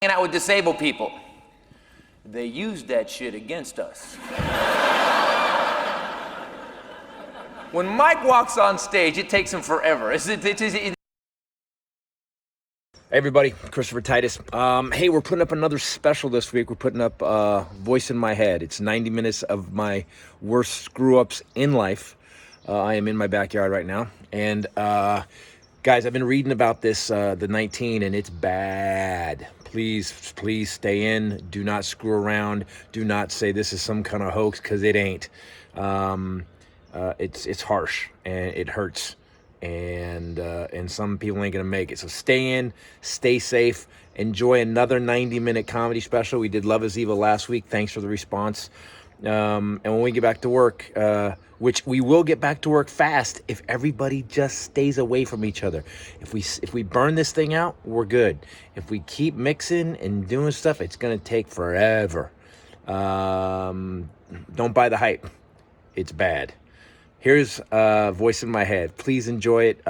hanging out with disabled people. They used that shit against us. When Mike walks on stage, it takes him forever. Hey everybody, Comedy Titus. Hey, we're putting up another special this week. We're putting up Voice in My Head. It's 90 minutes of my worst screw-ups in life. I am in my backyard right now. And guys, I've been reading about this, the 19, and it's bad. Please stay in. Do not screw around. Do not say this is some kind of hoax, because it ain't. It's harsh, and it hurts. And some people ain't gonna make it. So stay in, stay safe, enjoy another 90-minute comedy special. We did Love is Evil last week. Thanks for the response. And when we get back to work, which we will get back to work fast if everybody just stays away from each other. If we burn this thing out, we're good. If we keep mixing and doing stuff, it's gonna take forever. Don't buy the hype. It's bad. Here's Voice in My Head. Please enjoy it.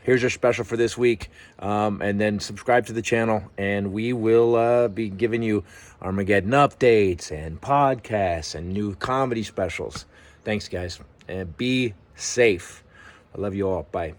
Here's our special for this week. And then subscribe to the channel, and we will be giving you Armageddon updates and podcasts and new comedy specials. Thanks, guys. And be safe. I love you all. Bye.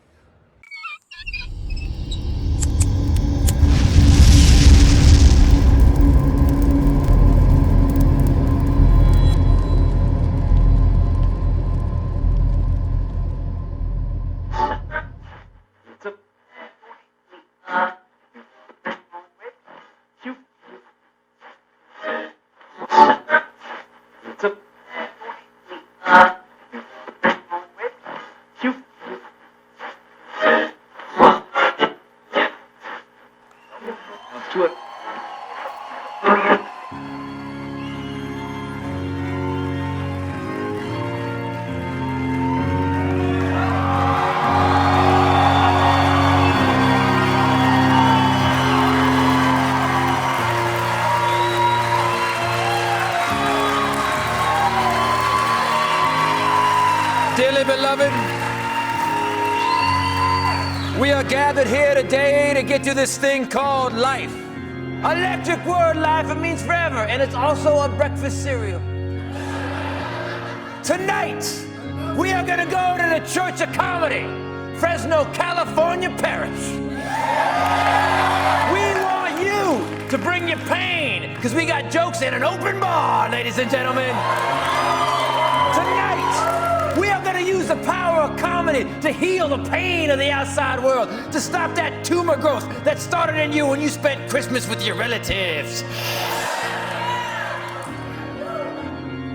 Let's do it. Dearly beloved, we are gathered here today to get to this thing called life. Electric word, life, it means forever, and it's also a breakfast cereal. Tonight, we are gonna go to the Church of Comedy, Fresno, California Parish. We want you to bring your pain, because we got jokes in an open bar, ladies and gentlemen. Tonight, we are gonna use the power of comedy to heal the pain of the outside world, to stop that tumor growth that started in you when you spent Christmas with your relatives.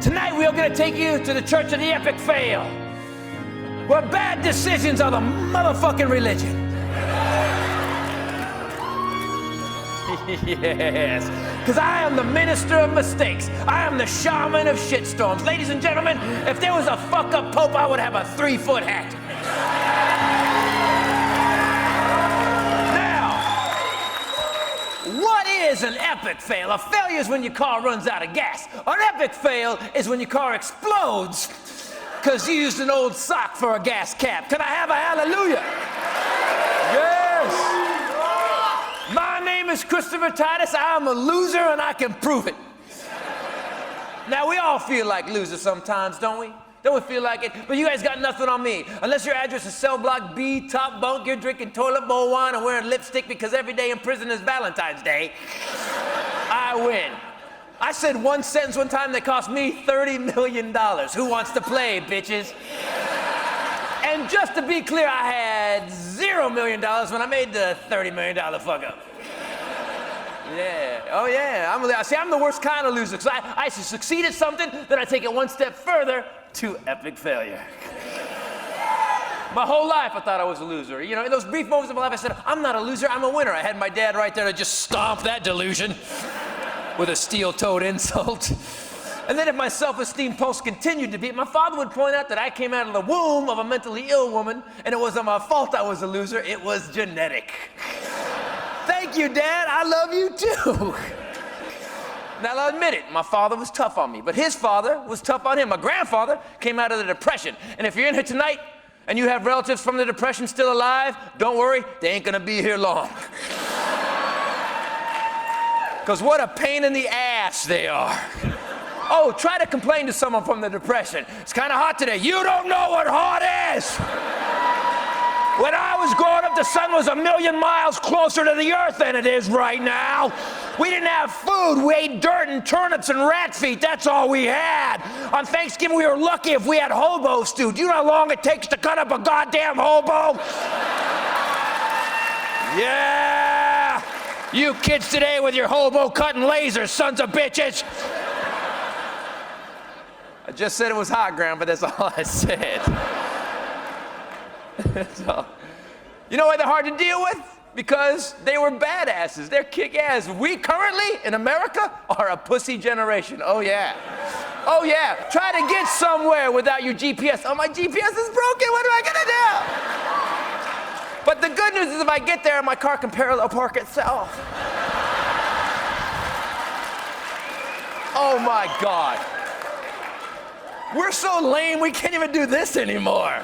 Tonight, we are gonna take you to the Church of the Epic Fail, where bad decisions are the motherfucking religion. Yes, because I am the minister of mistakes. I am the shaman of shitstorms. Ladies and gentlemen, if there was a fuck-up pope, I would have a 3-foot hat. Now, what is an epic fail? A failure is when your car runs out of gas. An epic fail is when your car explodes because you used an old sock for a gas cap. Can I have a hallelujah? Yes. My name is Comedy Titus. I am a loser, and I can prove it. Now, we all feel like losers sometimes, don't we? Don't we feel like it? But you guys got nothing on me. Unless your address is cell block B, top bunk, you're drinking toilet bowl wine and wearing lipstick because every day in prison is Valentine's Day, I win. I said one sentence one time that cost me $30 million. Who wants to play, bitches? And just to be clear, I had $0 million when I made the $30 million fuck up. Yeah, oh yeah, I'm the worst kind of loser, because I succeed at something, then I take it one step further to epic failure. My whole life I thought I was a loser. You know, in those brief moments of my life I said, I'm not a loser, I'm a winner. I had my dad right there to just stomp that delusion with a steel-toed insult. And then if my self-esteem pulse continued to beat, my father would point out that I came out of the womb of a mentally ill woman, and it wasn't my fault I was a loser, it was genetic. Thank you, Dad, I love you too. Now, I'll admit it, my father was tough on me, but his father was tough on him. My grandfather came out of the Depression, and if you're in here tonight and you have relatives from the Depression still alive, don't worry, they ain't gonna be here long. Because what a pain in the ass they are. Oh, try to complain to someone from the Depression. It's kind of hot today. You don't know what hot is. When I was growing up, the sun was 1,000,000 miles closer to the earth than it is right now. We didn't have food. We ate dirt and turnips and rat feet. That's all we had. On Thanksgiving, we were lucky if we had hobo stew. Do you know how long it takes to cut up a goddamn hobo? Yeah! You kids today with your hobo cutting lasers, sons of bitches. I just said it was hot, Grandpa. That's all I said. So, you know why they're hard to deal with? Because they were badasses. They're kick-ass. We currently, in America, are a pussy generation. Oh, yeah. Oh, yeah. Try to get somewhere without your GPS. Oh, my GPS is broken. What am I going to do? But the good news is if I get there, my car can parallel park itself. Oh, my God. We're so lame, we can't even do this anymore.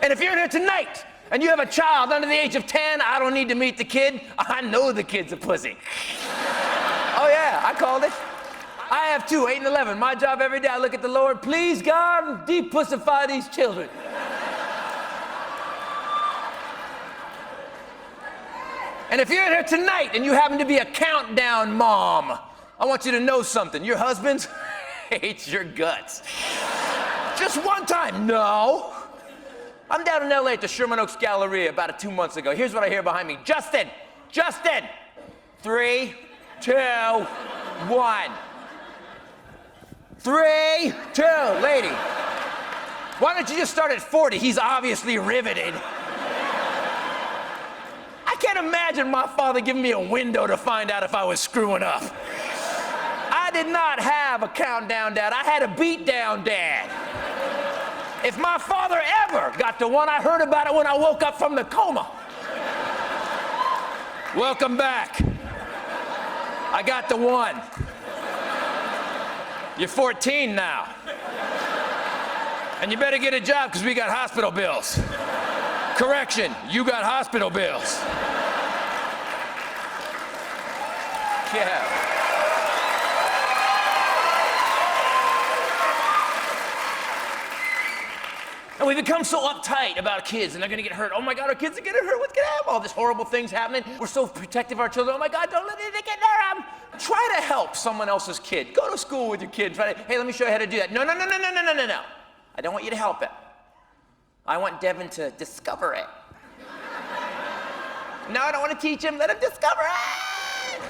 And if you're in here tonight and you have a child under the age of 10, I don't need to meet the kid. I know the kid's a pussy. Oh yeah, I called it. I have two, 8 and 11. My job every day, I look at the Lord, please God, depussify these children. And if you're in here tonight and you happen to be a countdown mom, I want you to know something. Your husband hates your guts. Just one time. No. I'm down in LA at the Sherman Oaks Galleria about 2 months ago. Here's what I hear behind me. Justin. 3, 2, 1. 3, 2. Lady. Why don't you just start at 40? He's obviously riveted. I can't imagine my father giving me a window to find out if I was screwing up. I did not have a countdown dad. I had a beatdown dad. If my father ever got the one, I heard about it when I woke up from the coma. Welcome back. I got the one. You're 14 now. And you better get a job because we got hospital bills. Correction, you got hospital bills. Yeah. And we become so uptight about kids, and they're gonna get hurt. Oh my God, our kids are getting hurt. What's gonna happen? All this horrible things happening. We're so protective of our children. Oh my God, don't let anything get there. Try to help someone else's kid. Go to school with your kid. Try to, hey, let me show you how to do that. No. I don't want you to help it. I want Devin to discover it. No, I don't want to teach him. Let him discover it.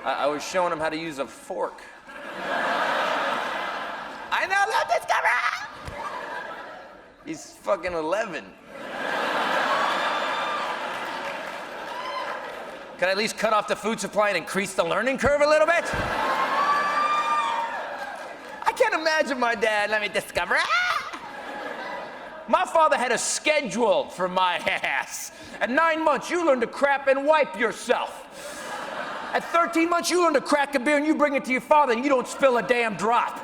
I was showing him how to use a fork. I know, let him discover it. He's fucking 11. Can I at least cut off the food supply and increase the learning curve a little bit? I can't imagine my dad, let me discover it. My father had a schedule for my ass. At 9 months, you learn to crap and wipe yourself. At 13 months, you learn to crack a beer and you bring it to your father and you don't spill a damn drop.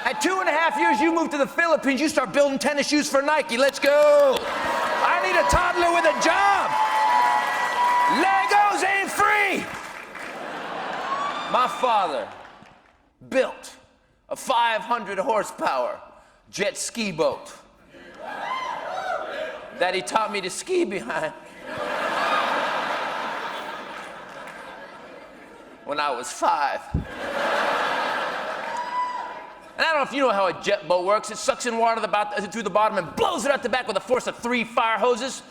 At 2.5 years, you move to the Philippines, you start building tennis shoes for Nike. Let's go. I need a toddler with a job. Legos ain't free. My father built a 500 horsepower jet ski boat that he taught me to ski behind when I was 5. And I don't know if you know how a jet boat works. It sucks in water through the bottom and blows it out the back with the force of 3 fire hoses.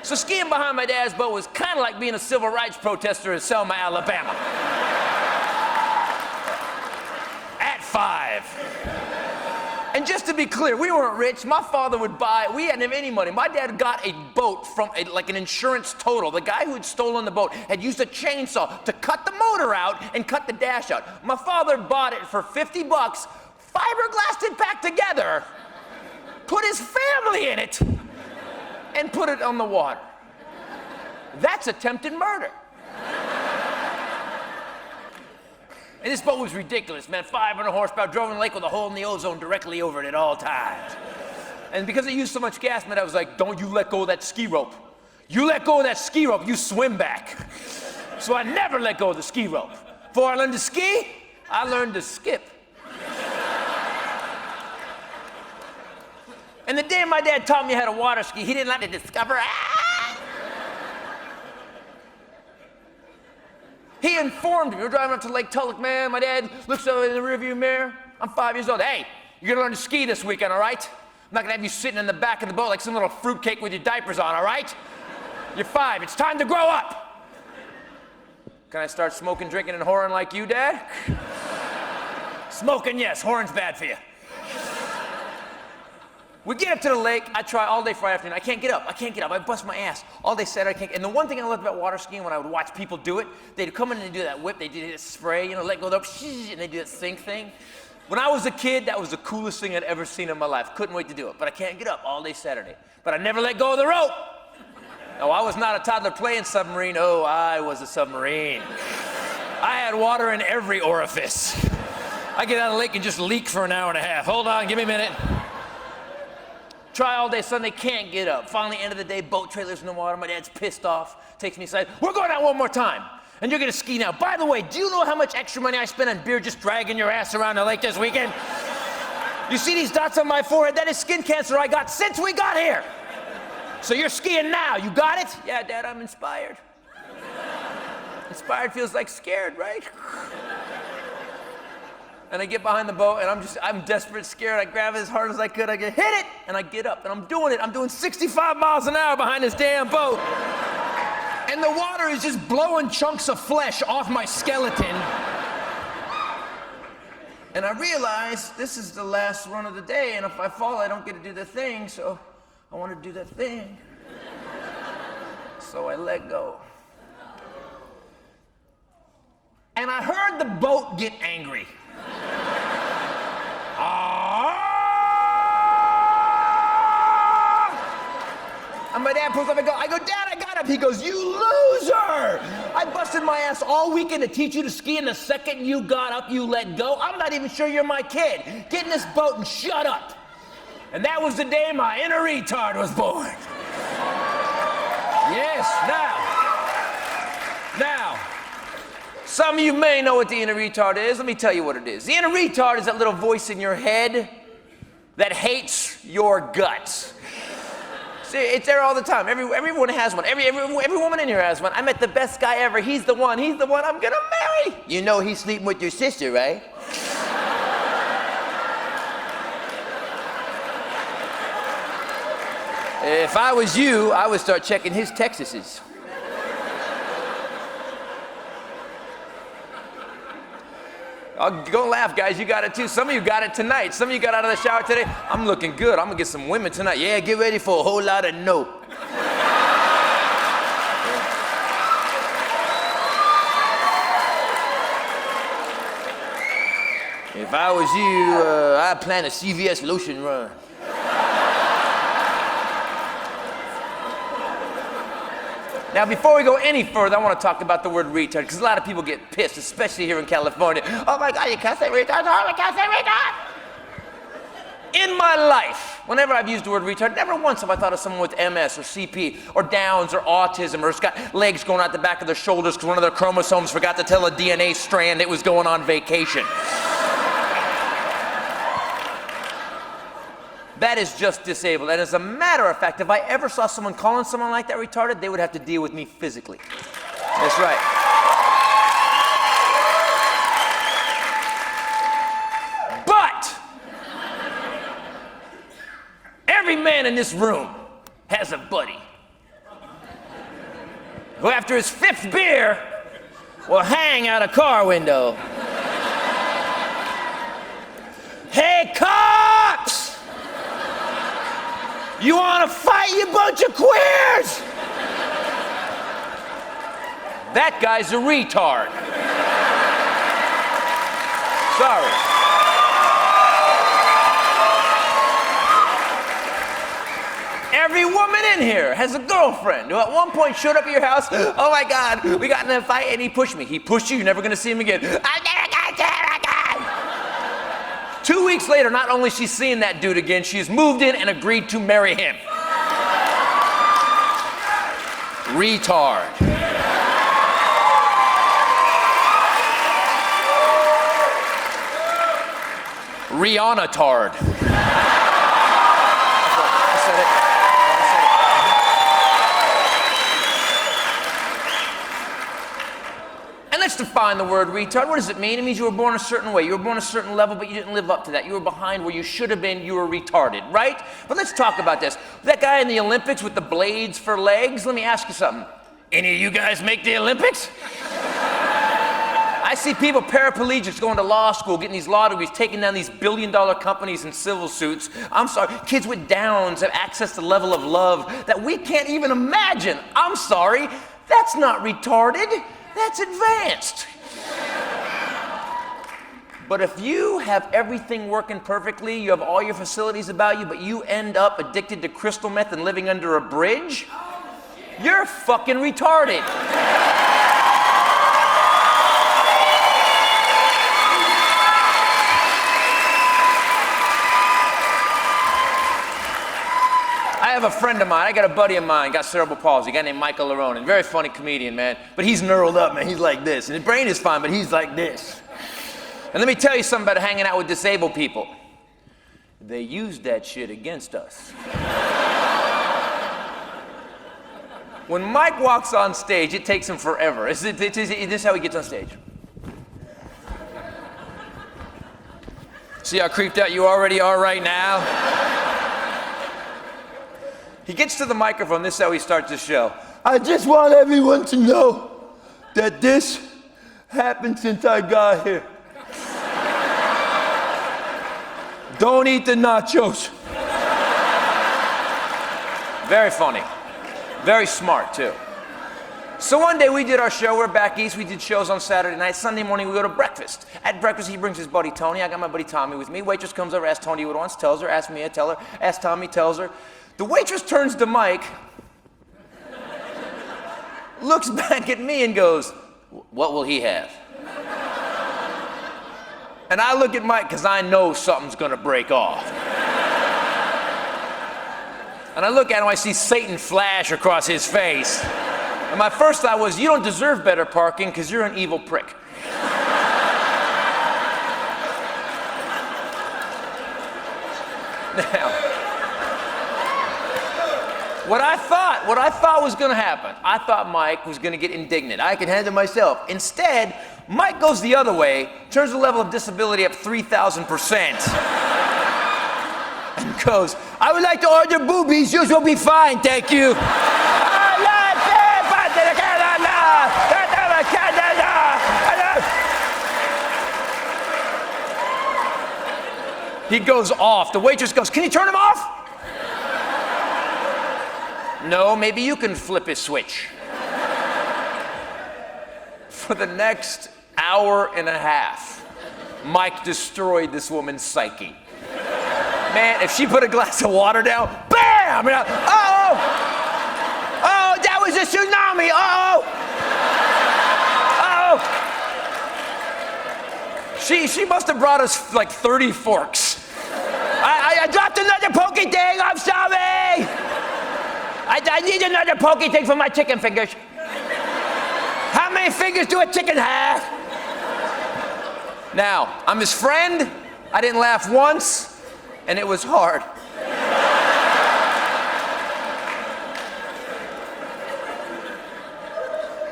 So skiing behind my dad's boat was kind of like being a civil rights protester in Selma, Alabama. At 5. And just to be clear, we weren't rich. My father would buy, we hadn't have any money. My dad got a boat from like an insurance total. The guy who had stolen the boat had used a chainsaw to cut the motor out and cut the dash out. My father bought it for $50, fiberglassed it back together, put his family in it, and put it on the water. That's attempted murder. And this boat was ridiculous, man. 500 horsepower, drove in the lake with a hole in the ozone directly over it at all times. And because I used so much gas, my dad was like, don't you let go of that ski rope. You let go of that ski rope, you swim back. So I never let go of the ski rope. Before I learned to ski, I learned to skip. And the day my dad taught me how to water ski, he didn't like to discover. He informed me. We were driving up to Lake Tulloch, man. My dad looks over in the rearview mirror. I'm 5 years old. Hey, you're gonna learn to ski this weekend, all right? I'm not gonna have you sitting in the back of the boat like some little fruitcake with your diapers on, all right? You're 5. It's time to grow up. Can I start smoking, drinking, and whoring like you, Dad? Smoking, yes. Whoring's bad for you. We get up to the lake. I try all day Friday afternoon. I can't get up. I bust my ass. All day Saturday, I can't. And the one thing I loved about water skiing, when I would watch people do it, they'd come in and do that whip. They do this spray, let go up, and they do that sink thing. When I was a kid, that was the coolest thing I'd ever seen in my life. Couldn't wait to do it. But I can't get up all day Saturday. But I never let go of the rope. No, I was not a toddler playing submarine. Oh, I was a submarine. I had water in every orifice. I get out of the lake and just leak for an hour and a half. Hold on, give me a minute. Try all day Sunday, can't get up. Finally, end of the day, boat trailers in the water. My dad's pissed off, takes me aside. We're going out one more time, and you're gonna ski now. By the way, do you know how much extra money I spent on beer just dragging your ass around the lake this weekend? You see these dots on my forehead? That is skin cancer I got since we got here. So you're skiing now, you got it? Yeah, Dad, I'm inspired. Inspired feels like scared, right? And I get behind the boat, and I'm desperate, scared. I grab it as hard as I could. I get, hit it, and I get up, and I'm doing it. I'm doing 65 miles an hour behind this damn boat. And the water is just blowing chunks of flesh off my skeleton. And I realize this is the last run of the day, and if I fall, I don't get to do the thing, so I want to do that thing. So I let go. And I heard the boat get angry. And my dad pulls up and I go, Dad, I got him. He goes, you loser! I busted my ass all weekend to teach you to ski, and the second you got up, you let go. I'm not even sure you're my kid. Get in this boat and shut up. And that was the day my inner retard was born. Yes, now, some of you may know what the inner retard is. Let me tell you what it is. The inner retard is that little voice in your head that hates your guts. See, it's there all the time. Everyone has one. Every woman in here has one. I met the best guy ever. He's the one I'm gonna marry. You know he's sleeping with your sister, right? If I was you, I would start checking his Texases. Don't laugh, guys. You got it too. Some of you got it tonight. Some of you got out of the shower today. I'm looking good. I'm gonna get some women tonight. Yeah, get ready for a whole lot of no. If I was you, I'd plan a CVS lotion run. Now, before we go any further, I want to talk about the word retard, because a lot of people get pissed, especially here in California. Oh my God, you can't say retard. Oh, you can't say retard. In my life, whenever I've used the word retard, never once have I thought of someone with MS or CP or Downs or autism or has got legs going out the back of their shoulders because one of their chromosomes forgot to tell a DNA strand it was going on vacation. That is just disabled. And as a matter of fact, if I ever saw someone calling someone like that retarded, they would have to deal with me physically. That's right. But every man in this room has a buddy who, after his 5th beer, will hang out a car window. Hey, cops! You want to fight, you bunch of queers? That guy's a retard. Sorry. Every woman in here has a girlfriend who at one point showed up at your house. Oh my God, we got in a fight and he pushed me. He pushed you, you're never going to see him again. I'm never going to see him again. 2 weeks later, not only is she seeing that dude again, she's moved in and agreed to marry him. Retard. Rihanna-tard. And let's define the word retard. What does it mean? It means you were born a certain way. You were born a certain level, but you didn't live up to that. You were behind where you should have been. You were retarded, right? But let's talk about this. That guy in the Olympics with the blades for legs, let me ask you something. Any of you guys make the Olympics? I see people, paraplegics, going to law school, getting these law degrees, taking down these billion-dollar companies in civil suits. I'm sorry, kids with Downs have access to a level of love that we can't even imagine. I'm sorry, that's not retarded, that's advanced. But if you have everything working perfectly, you have all your facilities about you, but you end up addicted to crystal meth and living under a bridge, you're fucking retarded. I have a friend of mine, I got a buddy of mine, got cerebral palsy, a guy named Michael Laronin, very funny comedian, man, but he's knurled up, man, he's like this, and his brain is fine, but he's like this. And let me tell you something about hanging out with disabled people. They use that shit against us. When Mike walks on stage, it takes him forever. This is how he gets on stage. See how creeped out you already are right now? He gets to the microphone, this is how he starts the show. I just want everyone to know that this happened since I got here. Don't eat the nachos. Very funny. Very smart, too. So one day we did our show, we're back east, we did shows on Saturday night. Sunday morning we go to breakfast. At breakfast he brings his buddy Tony, I got my buddy Tommy with me. Waitress comes over, asks Tony what he wants, tells her, asks me, I tell her, asks Tommy, tells her. The waitress turns to Mike, looks back at me and goes, what will he have? And I look at Mike because I know something's gonna break off. And I look at him, I see Satan flash across his face. And my first thought was, you don't deserve better parking because you're an evil prick. Now, what I thought was going to happen, I thought Mike was going to get indignant. I could handle myself. Instead, Mike goes the other way, turns the level of disability up 3,000%, and goes, I would like to order boobies. Yours will be fine, thank you. He goes off. The waitress goes, can you turn him off? No, maybe you can flip his switch. For the next hour and a half, Mike destroyed this woman's psyche. Man, if she put a glass of water down, bam! Oh, that was a tsunami. She must have brought us like 30 forks. I dropped another pokey thing. I'm sorry. I need another pokey thing for my chicken fingers. How many fingers do a chicken have? Now, I'm his friend. I didn't laugh once, and it was hard.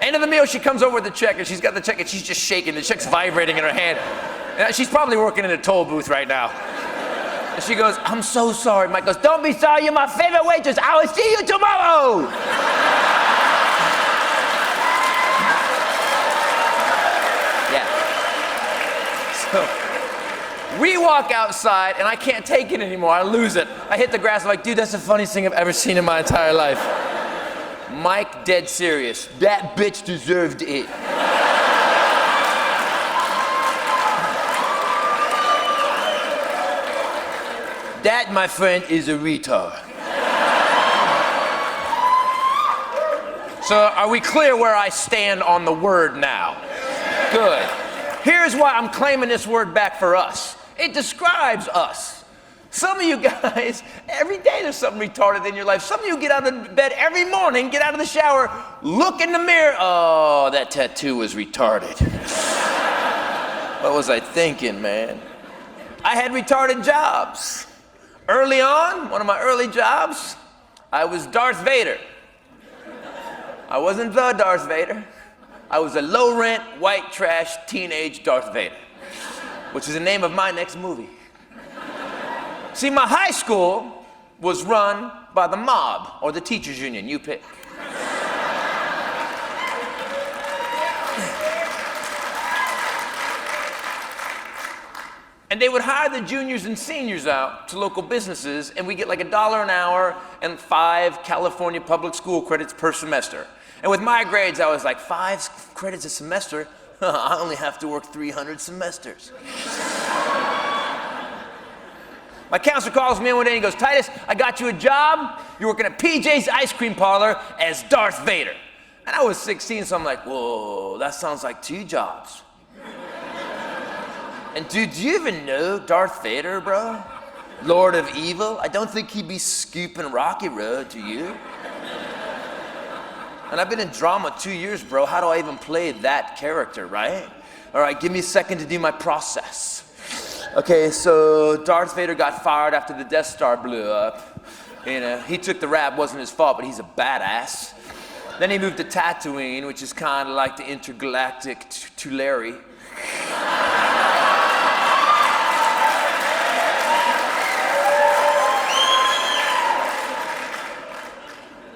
End of the meal, she comes over with the check, and she's got the check, and she's just shaking. The check's vibrating in her hand. And she's probably working in a toll booth right now. And she goes, I'm so sorry. Mike goes, don't be sorry, you're my favorite waitress. I will see you tomorrow. Yeah. So we walk outside, and I can't take it anymore. I lose it. I hit the grass. I'm like, dude, that's the funniest thing I've ever seen in my entire life. Mike, dead serious. That bitch deserved it. That, my friend, is a retard. So are we clear where I stand on the word now? Good. Here's why I'm claiming this word back for us. It describes us. Some of you guys, every day there's something retarded in your life. Some of you get out of bed every morning, get out of the shower, look in the mirror, oh, that tattoo was retarded. What was I thinking, man? I had retarded jobs. Early on, one of my early jobs, I was Darth Vader. I wasn't the Darth Vader. I was a low-rent, white trash, teenage Darth Vader, which is the name of my next movie. See, my high school was run by the mob or the teachers union, you pick. And they would hire the juniors and seniors out to local businesses, and we get like $1 an hour and 5 California public school credits per semester. And with my grades, I was like, 5 credits a semester? I only have to work 300 semesters. My counselor calls me in one day and he goes, Titus, I got you a job. You're working at PJ's Ice Cream Parlor as Darth Vader. And I was 16, so I'm like, whoa, that sounds like 2 jobs. And dude, do you even know Darth Vader, bro? Lord of Evil? I don't think he'd be scooping Rocky Road, do you? And I've been in drama 2 years, bro. How do I even play that character, right? All right, give me a second to do my process. Okay, so Darth Vader got fired after the Death Star blew up. You know, he took the rap, wasn't his fault, but he's a badass. Then he moved to Tatooine, which is kind of like the intergalactic Tulare.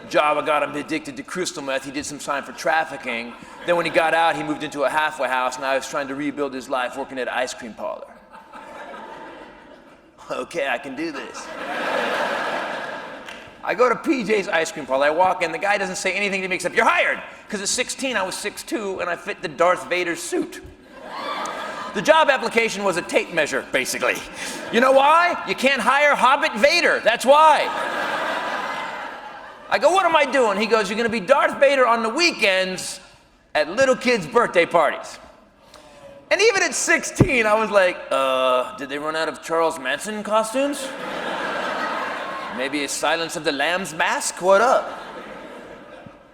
Jabba got him addicted to crystal meth. He did some time for trafficking. Then when he got out, he moved into a halfway house. Now he's trying to rebuild his life working at an ice cream parlor. Okay, I can do this. I go to PJ's Ice Cream Parlor. I walk in. The guy doesn't say anything to me except, you're hired. Because at 16, I was 6'2", and I fit the Darth Vader suit. The job application was a tape measure, basically. You know why? You can't hire Hobbit Vader. That's why. I go, what am I doing? He goes, you're going to be Darth Vader on the weekends at little kids' birthday parties. And even at 16, I was like, did they run out of Charles Manson costumes? Maybe a Silence of the Lambs mask? What up?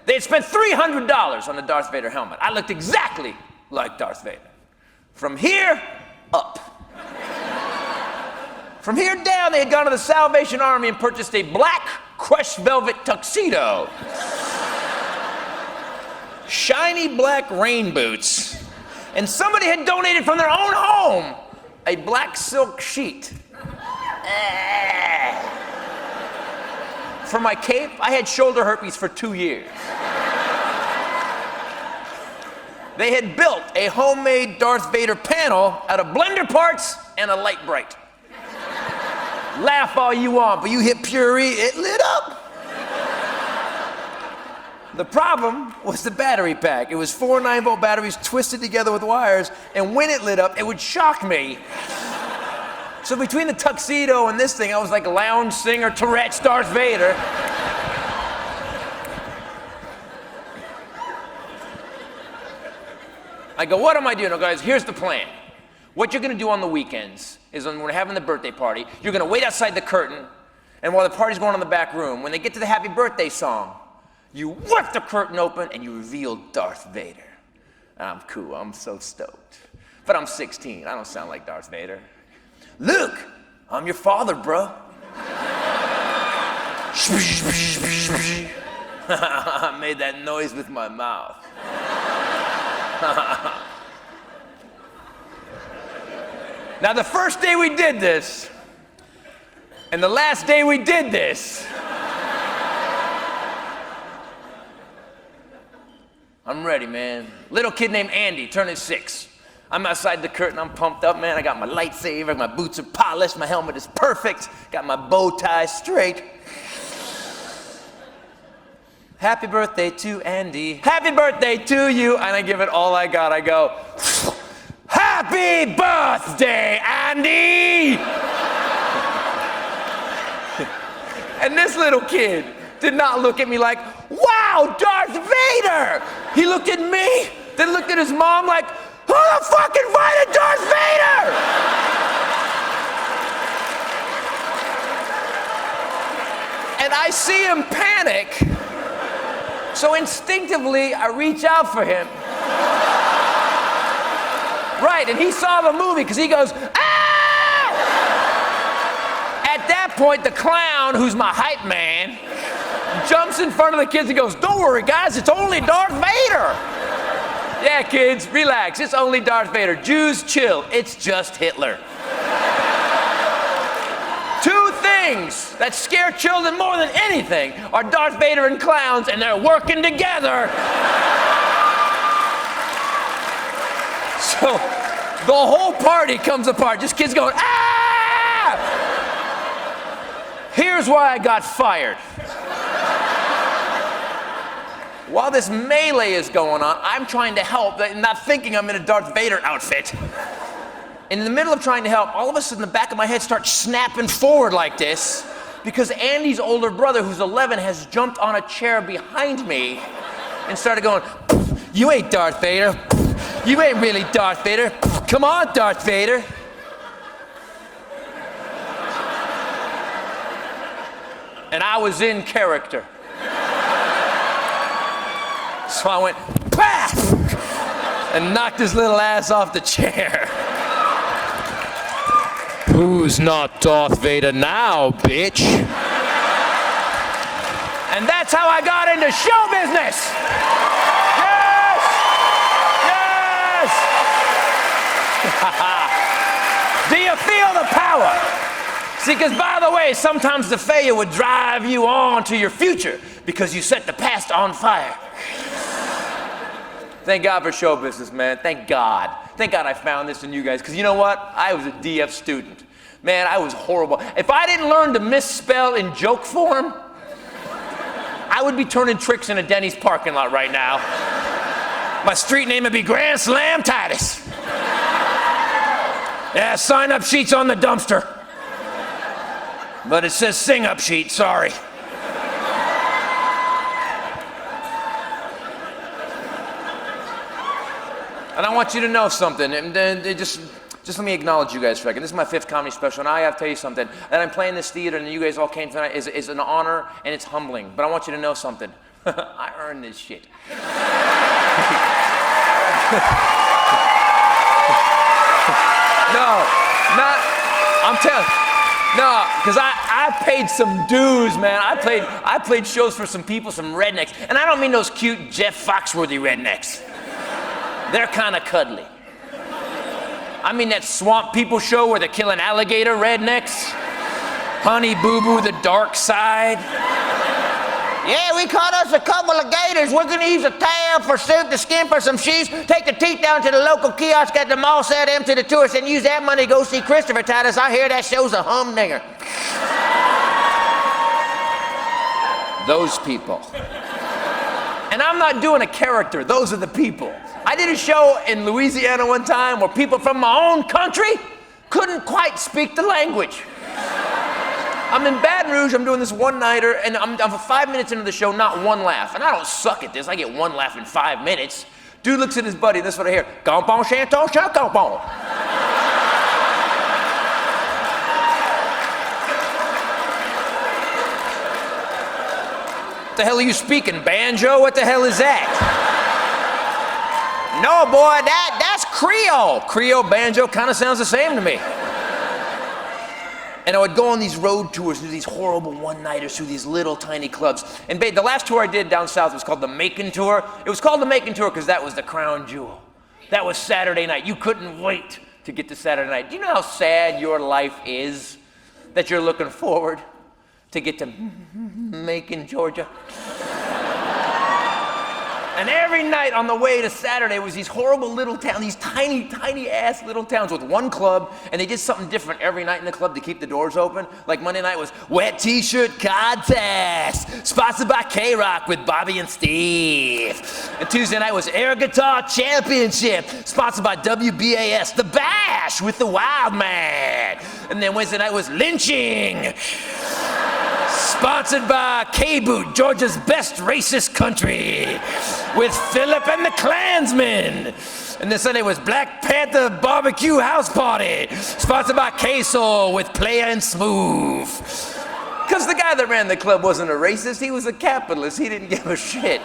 They had spent $300 on the Darth Vader helmet. I looked exactly like Darth Vader. From here, up. From here down, they had gone to the Salvation Army and purchased a black crushed velvet tuxedo. Shiny black rain boots. And somebody had donated from their own home a black silk sheet. For my cape, I had shoulder herpes for 2 years. They had built a homemade Darth Vader panel out of blender parts and a light bright. Laugh all you want, but you hit Puri, it lit up. The problem was the battery pack. It was 4 9-volt batteries twisted together with wires, and when it lit up, it would shock me. So between the tuxedo and this thing, I was like lounge singer Tourette's Darth Vader. I go, what am I doing? Oh, guys, here's the plan. What you're gonna do on the weekends is when we're having the birthday party, you're gonna wait outside the curtain, and while the party's going on in the back room, when they get to the happy birthday song, you whip the curtain open and you reveal Darth Vader. And I'm cool, I'm so stoked. But I'm 16, I don't sound like Darth Vader. Luke, I'm your father, bro. I made that noise with my mouth. Now, the first day we did this, and the last day we did this, I'm ready, man. Little kid named Andy, turning 6. I'm outside the curtain, I'm pumped up, man. I got my lightsaber, my boots are polished, my helmet is perfect, got my bow tie straight. Happy birthday to Andy. Happy birthday to you. And I give it all I got. I go, happy birthday, Andy! And this little kid did not look at me like, wow, Darth Vader! He looked at me, then looked at his mom like, who the fuck invited Darth Vader? And I see him panic. So instinctively, I reach out for him. Right, and he saw the movie because he goes, ah! At that point, the clown, who's my hype man, jumps in front of the kids and goes, don't worry, guys, it's only Darth Vader. Yeah, kids, relax, it's only Darth Vader. Jews, chill, it's just Hitler. Two things that scare children more than anything are Darth Vader and clowns, and they're working together. So the whole party comes apart, just kids going, ah! Here's why I got fired. While this melee is going on, I'm trying to help, not thinking I'm in a Darth Vader outfit. In the middle of trying to help, all of a sudden the back of my head starts snapping forward like this because Andy's older brother, who's 11, has jumped on a chair behind me and started going, you ain't Darth Vader. You ain't really Darth Vader. Come on, Darth Vader. And I was in character. So I went, paf! And knocked his little ass off the chair. Who's not Darth Vader now, bitch? And that's how I got into show business. Yes! Yes! Do you feel the power? See, because by the way, sometimes the failure would drive you on to your future because you set the past on fire. Thank God for show business, man. Thank God. Thank God I found this in you guys. Because you know what? I was a DF student. Man, I was horrible. If I didn't learn to misspell in joke form, I would be turning tricks in a Denny's parking lot right now. My street name would be Grand Slam Titus. Yeah, sign-up sheet's on the dumpster. But it says sing-up sheet, sorry. And I want you to know something, and just let me acknowledge you guys for a second. This is my 5th comedy special, and I have to tell you something. That I'm playing this theater and you guys all came tonight is an honor, and it's humbling. But I want you to know something. I earned this shit. I'm telling you. No, because I paid some dues, man. I played shows for some people, some rednecks. And I don't mean those cute Jeff Foxworthy rednecks. They're kind of cuddly. I mean that Swamp People show where they're killing alligator rednecks. Honey Boo Boo, the dark side. Yeah, we caught us a couple of gators. We're going to use a towel for soup, the skin for some shoes, take the teeth down to the local kiosk at the mall, sell them to the tourists, and use that money to go see Christopher Titus. I hear that show's a humdinger. Those people. And I'm not doing a character. Those are the people. I did a show in Louisiana one time where people from my own country couldn't quite speak the language. I'm in Baton Rouge, I'm doing this one-nighter, and I'm 5 minutes into the show, not one laugh. And I don't suck at this, I get one laugh in 5 minutes. Dude looks at his buddy, this is what I hear. Compon, chanton, chanton. What the hell are you speaking, banjo? What the hell is that? No, boy, that's Creole. Creole banjo kind of sounds the same to me. And I would go on these road tours, do these horrible one-nighters through these little tiny clubs. And the last tour I did down south was called the Macon Tour. It was called the Macon Tour because that was the crown jewel. That was Saturday night. You couldn't wait to get to Saturday night. Do you know how sad your life is that you're looking forward to get to Macon, Georgia? And every night on the way to Saturday was these horrible little towns, these tiny, tiny ass little towns with one club, and they did something different every night in the club to keep the doors open. Like Monday night was Wet T-Shirt Contest, sponsored by K-Rock with Bobby and Steve. And Tuesday night was Air Guitar Championship, sponsored by WBAS, The Bash with the Wild Man. And then Wednesday night was Lynching, sponsored by K-Boot, Georgia's best racist country, with Philip and the Klansmen. And then Sunday was Black Panther Barbecue House Party, sponsored by K-Soul with Playa and Smooth. Because the guy that ran the club wasn't a racist, he was a capitalist. He didn't give a shit.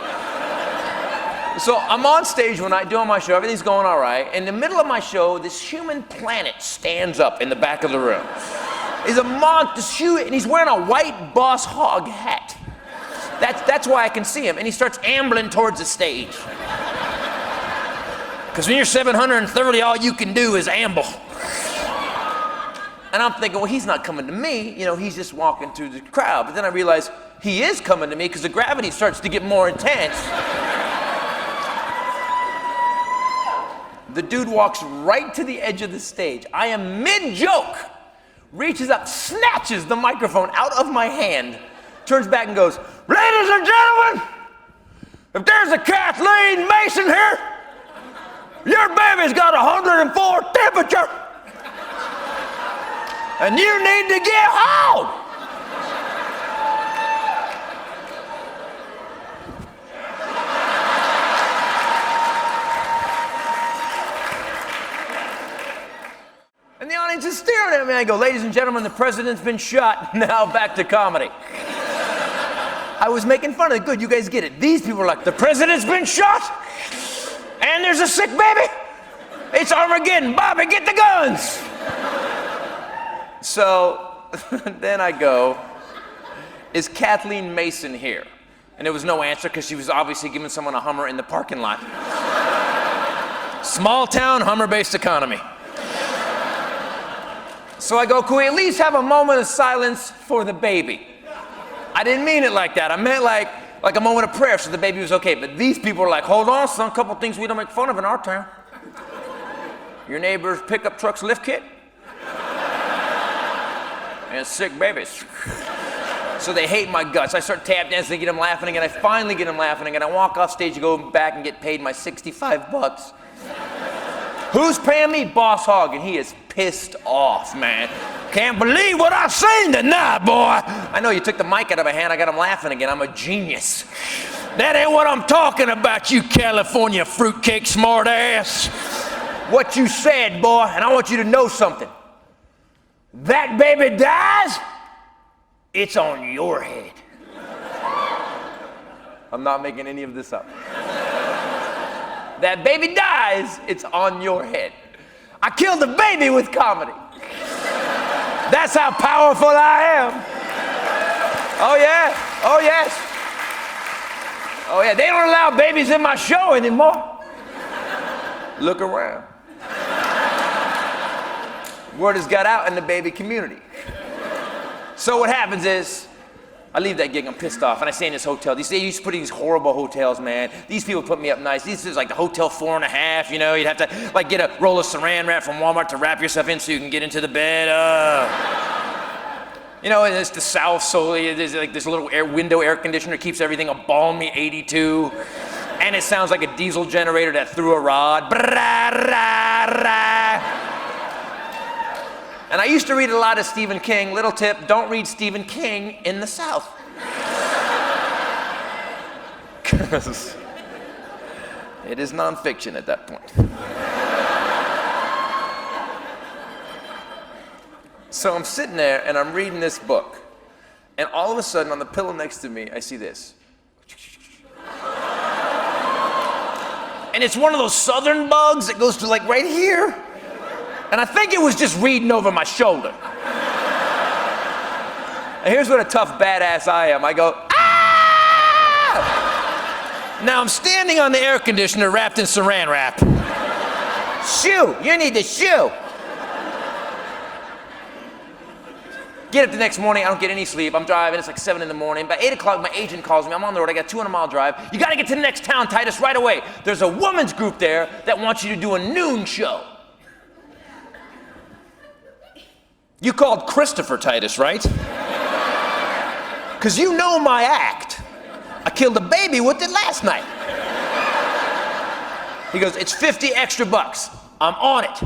So I'm on stage when I do my show, everything's going all right. In the middle of my show, this human planet stands up in the back of the room. He's a monster, and he's wearing a white Boss Hog hat. That's why I can see him, and he starts ambling towards the stage. Because when you're 730, all you can do is amble. And I'm thinking, well, he's not coming to me, you know, he's just walking through the crowd. But then I realize he is coming to me because the gravity starts to get more intense. The dude walks right to the edge of the stage. I am mid-joke, reaches up, snatches the microphone out of my hand, turns back and goes, "Ladies and gentlemen, if there's a Kathleen Mason here, your baby's got 104 temperature, and you need to get home." And the audience is staring at me. I go, "Ladies and gentlemen, the president's been shot. Now back to comedy." I was making fun of it. Good, you guys get it. These people are like, "The president's been shot, and there's a sick baby. It's Armageddon. Bobby, get the guns." So then I go, "Is Kathleen Mason here?" And there was no answer because she was obviously giving someone a Hummer in the parking lot. Small town, Hummer-based economy. So I go, "Can we at least have a moment of silence for the baby?" I didn't mean it like that. I meant like a moment of prayer so the baby was okay. But these people are like, "Hold on, son, a couple things we don't make fun of in our town. Your neighbor's pickup truck's lift kit and sick babies." So they hate my guts. I start tap dancing to get them laughing again. I finally get them laughing again. I walk off stage to go back and get paid my $65. Who's paying me? Boss Hog, and he is pissed off, man. "Can't believe what I've seen tonight, boy." I know, you took the mic out of my hand, I got him laughing again. I'm a genius. "That ain't what I'm talking about, you California fruitcake smart ass. What you said, boy, and I want you to know something. That baby dies, it's on your head." I'm not making any of this up. That baby dies, it's on your head. I killed the baby with comedy. That's how powerful I am. Oh yeah, oh yes. Oh yeah, they don't allow babies in my show anymore. Look around. Word has got out in the baby community. So what happens is, I leave that gig, I'm pissed off, and I stay in this hotel. They used to put in these horrible hotels, man. These people put me up nice. This is like the Hotel 4.5, you know, you'd have to like get a roll of saran wrap from Walmart to wrap yourself in so you can get into the bed. You know, and it's the South, so there's like this little window air conditioner keeps everything a balmy 82. And it sounds like a diesel generator that threw a rod. And I used to read a lot of Stephen King. Little tip, don't read Stephen King in the South. Because it is nonfiction at that point. So I'm sitting there and I'm reading this book. And all of a sudden on the pillow next to me, I see this. And it's one of those southern bugs that goes to like right here. And I think it was just reading over my shoulder. And here's what a tough badass I am. I go, "Ah!" Now I'm standing on the air conditioner wrapped in saran wrap. "Shoo, you need to shoo." Get up the next morning, I don't get any sleep. I'm driving, it's like 7 in the morning. By 8 o'clock, my agent calls me. I'm on the road, I got a 200-mile drive. "You gotta get to the next town, Titus, right away. There's a women's group there that wants you to do a noon show." You called Christopher Titus, right? Because you know my act. I killed a baby with it last night. He goes, "It's 50 extra bucks. I'm on it."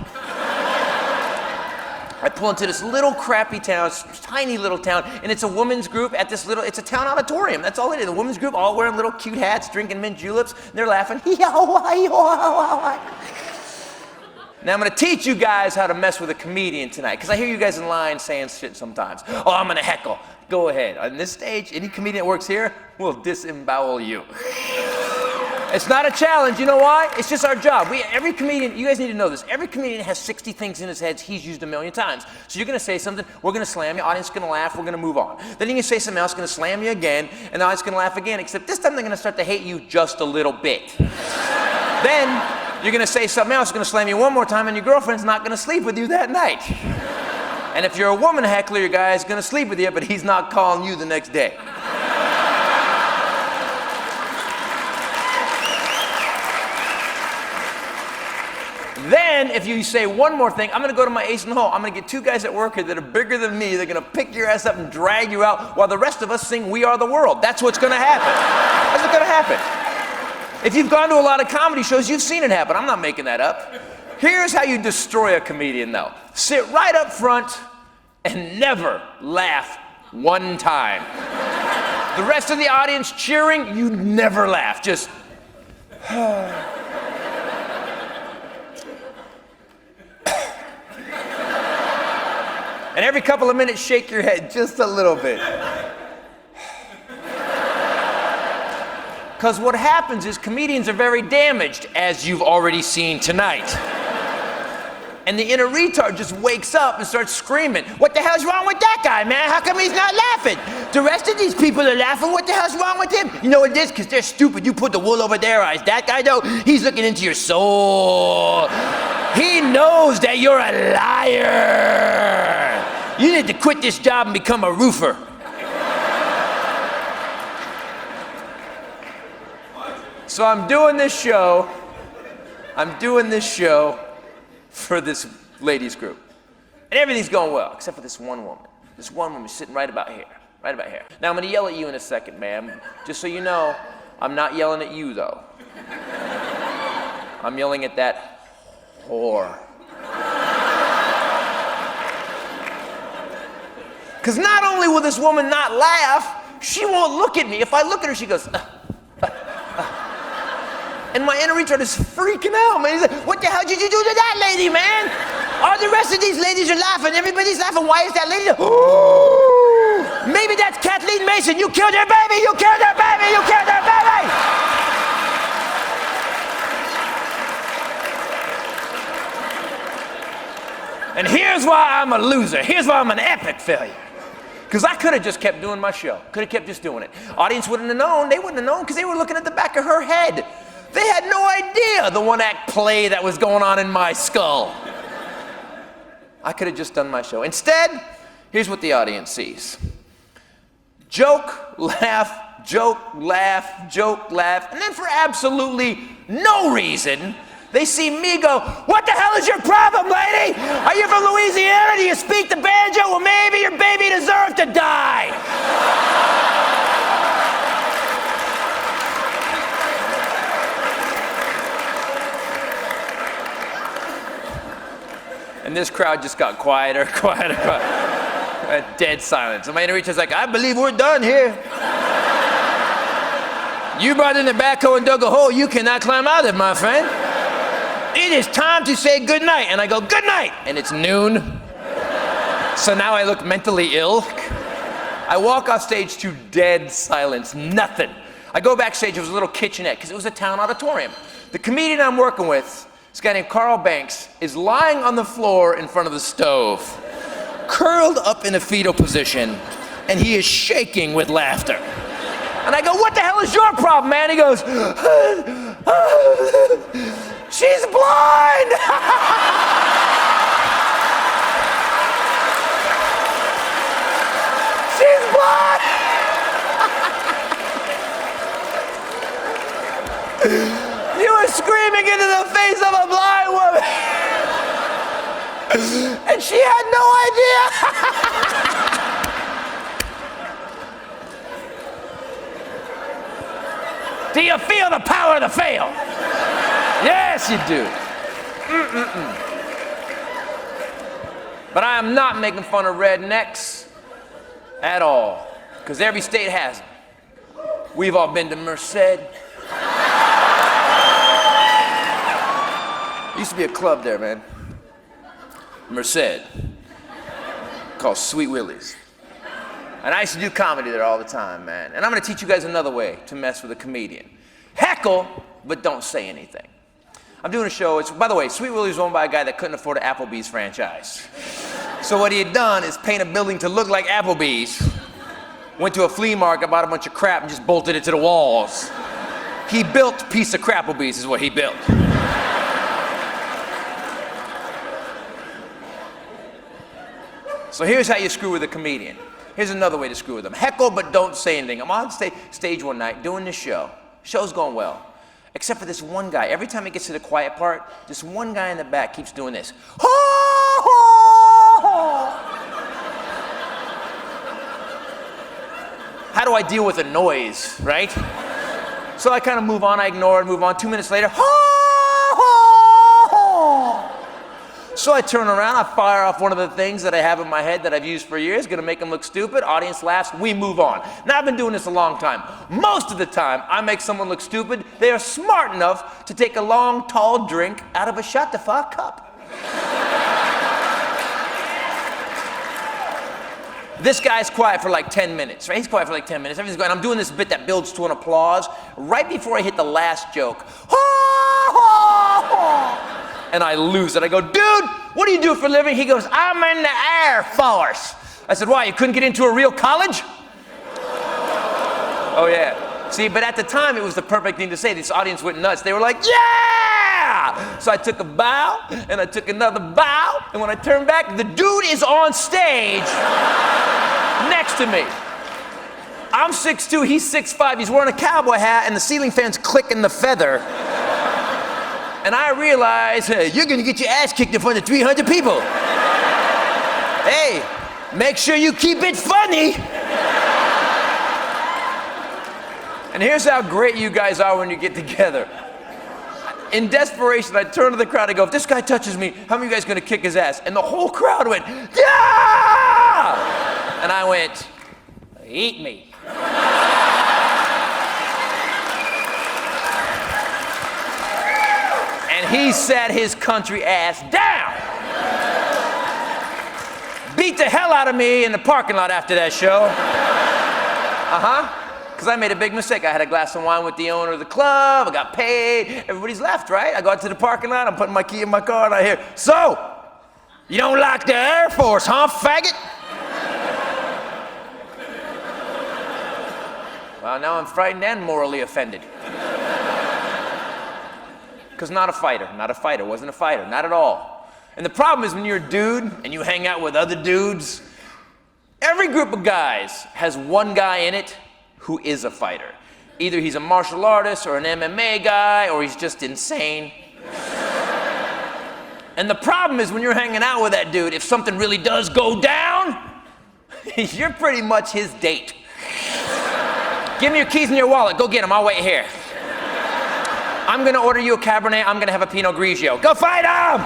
I pull into this little crappy town, tiny little town, and it's a women's group at this little, it's a town auditorium. That's all it is. A women's group all wearing little cute hats, drinking mint juleps, and they're laughing. Now I'm gonna teach you guys how to mess with a comedian tonight, because I hear you guys in line saying shit sometimes. "Oh, I'm gonna heckle." Go ahead. On this stage, any comedian that works here will disembowel you. It's not a challenge. You know why? It's just our job. Every comedian, you guys need to know this. Every comedian has 60 things in his head he's used a million times. So you're going to say something, we're going to slam you, audience is going to laugh, we're going to move on. Then you can say something else, going to slam you again, and the audience is going to laugh again, except this time they're going to start to hate you just a little bit. Then you're going to say something else, going to slam you one more time, and your girlfriend's not going to sleep with you that night. And if you're a woman heckler, your guy is going to sleep with you, but he's not calling you the next day. Then, if you say one more thing, I'm going to go to my ace in the hole. I'm going to get two guys at work here that are bigger than me. They're going to pick your ass up and drag you out while the rest of us sing We Are the World. That's what's going to happen. That's what's going to happen. If you've gone to a lot of comedy shows, you've seen it happen. I'm not making that up. Here's how you destroy a comedian, though. Sit right up front and never laugh one time. The rest of the audience cheering, you never laugh. Just... And every couple of minutes, shake your head just a little bit. Because what happens is comedians are very damaged, as you've already seen tonight. And the inner retard just wakes up and starts screaming, what the hell's wrong with that guy, man? How come he's not laughing? The rest of these people are laughing. What the hell's wrong with him? You know what it is? Because they're stupid. You put the wool over their eyes. That guy, though, he's looking into your soul. He knows that you're a liar. You need to quit this job and become a roofer. So I'm doing this show for this ladies group. And everything's going well, except for this one woman. This one woman sitting right about here. Now I'm gonna yell at you in a second, ma'am. Just so you know, I'm not yelling at you, though. I'm yelling at that whore. Because not only will this woman not laugh, she won't look at me. If I look at her, she goes, And my inner retard is freaking out, man. He's like, what the hell did you do to that lady, man? All the rest of these ladies are laughing. Everybody's laughing. Why is that lady? Ooh, maybe that's Kathleen Mason. You killed her baby. You killed her baby. You killed her baby. And here's why I'm a loser. Here's why I'm an epic failure. Because I could have just kept doing my show. Could have kept just doing it. Audience wouldn't have known. They wouldn't have known because they were looking at the back of her head. They had no idea the one-act play that was going on in my skull. I could have just done my show. Instead, here's what the audience sees. Joke, laugh, joke, laugh, joke, laugh, and then for absolutely no reason, they see me go, what the hell is your problem, lady? Are you from Louisiana? Do you speak the banjo? Well, maybe your baby deserves to die. And this crowd just got quieter. Dead silence. And my inner reacher's like, I believe we're done here. You brought in the backhoe and dug a hole you cannot climb out of, my friend. It is time to say good night. And I go, good night. And it's noon. So now I look mentally ill. I walk off stage to dead silence, nothing. I go backstage, it was a little kitchenette, because it was a town auditorium. The comedian I'm working with, this guy named Carl Banks, is lying on the floor in front of the stove, curled up in a fetal position, and he is shaking with laughter. And I go, what the hell is your problem, man? He goes, she's blind! She's blind! You were screaming into the face of a blind woman! And she had no idea! Do you feel the power of the fail? Yes, you do. But I am not making fun of rednecks at all, because every state has them. We've all been to Merced. There used to be a club there, man. Merced, called Sweet Willie's. And I used to do comedy there all the time, man. And I'm gonna teach you guys another way to mess with a comedian. Heckle, but don't say anything. I'm doing a show, by the way, Sweet Willie's owned by a guy that couldn't afford an Applebee's franchise. So what he had done is paint a building to look like Applebee's, went to a flea market, bought a bunch of crap, and just bolted it to the walls. He built piece of Crapplebee's is what he built. So here's how you screw with a comedian. Here's another way to screw with them. Heckle, but don't say anything. I'm on stage one night doing this show. Show's going well. Except for this one guy. Every time he gets to the quiet part, this one guy in the back keeps doing this. How do I deal with the noise, right? So I kind of move on, I ignore it, move on. 2 minutes later, so I turn around, I fire off one of the things that I have in my head that I've used for years, gonna make them look stupid, audience laughs, we move on. Now I've been doing this a long time. Most of the time, I make someone look stupid, they are smart enough to take a long, tall drink out of a shut the fuck cup. This guy's quiet for like 10 minutes, right? He's quiet for like 10 minutes. Everything's going. I'm doing this bit that builds to an applause. Right before I hit the last joke, and I lose it. I go, dude, what do you do for a living? He goes, I'm in the Air Force. I said, why, you couldn't get into a real college? Oh, yeah. See, but at the time, it was the perfect thing to say. This audience went nuts. They were like, yeah! So I took a bow, and I took another bow, and when I turned back, the dude is on stage next to me. I'm 6'2", he's 6'5", he's wearing a cowboy hat, and the ceiling fan's clicking the feather. And I realize, hey, you're gonna get your ass kicked in front of 300 people. Hey, make sure you keep it funny. And here's how great you guys are when you get together. In desperation, I turn to the crowd, I go, if this guy touches me, how many of you guys gonna kick his ass? And the whole crowd went, yeah! And I went, eat me. And he sat his country ass down. Beat the hell out of me in the parking lot after that show. Because I made a big mistake. I had a glass of wine with the owner of the club, I got paid, everybody's left, right? I go out to the parking lot, I'm putting my key in my car, and I hear, so, you don't like the Air Force, huh, faggot? Well, now I'm frightened and morally offended. Because not a fighter, wasn't a fighter, not at all. And the problem is when you're a dude and you hang out with other dudes, every group of guys has one guy in it who is a fighter. Either he's a martial artist or an MMA guy, or he's just insane. And the problem is when you're hanging out with that dude, if something really does go down, you're pretty much his date. Give me your keys and your wallet, go get them, I'll wait here. I'm gonna order you a Cabernet, I'm gonna have a Pinot Grigio. Go fight him!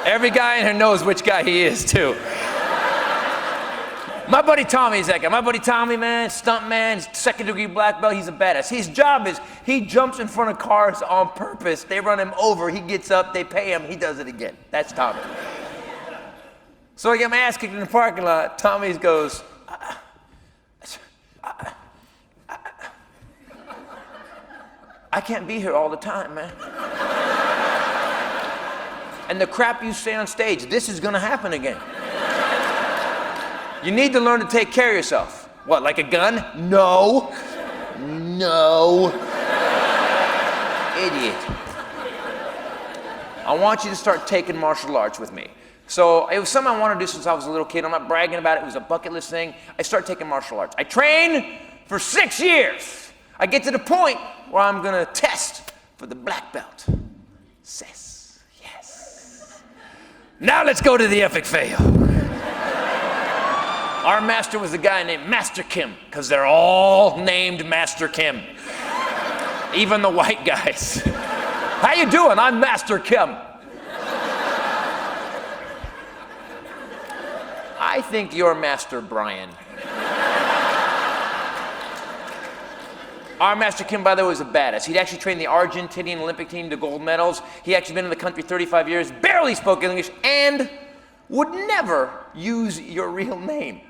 Every guy in here knows which guy he is, too. My buddy Tommy's that guy. My buddy Tommy, man, stunt man, second-degree black belt, he's a badass. His job is he jumps in front of cars on purpose. They run him over, he gets up, they pay him, he does it again. That's Tommy. So I get my ass kicked in the parking lot. Tommy goes, I can't be here all the time, man. And the crap you say on stage, this is gonna happen again. You need to learn to take care of yourself. What, like a gun? No. No. Idiot. I want you to start taking martial arts with me. So it was something I wanted to do since I was a little kid. I'm not bragging about it. It was a bucket list thing. I started taking martial arts. I trained for 6 years. I get to the point where I'm gonna test for the black belt. Yes. Now let's go to the epic fail. Our master was a guy named Master Kim, because they're all named Master Kim. Even the white guys. How you doing? I'm Master Kim. I think you're Master Brian. Our Master Kim, by the way, was a badass. He'd actually trained the Argentinian Olympic team to gold medals. He actually been in the country 35 years, barely spoke English, and would never use your real name.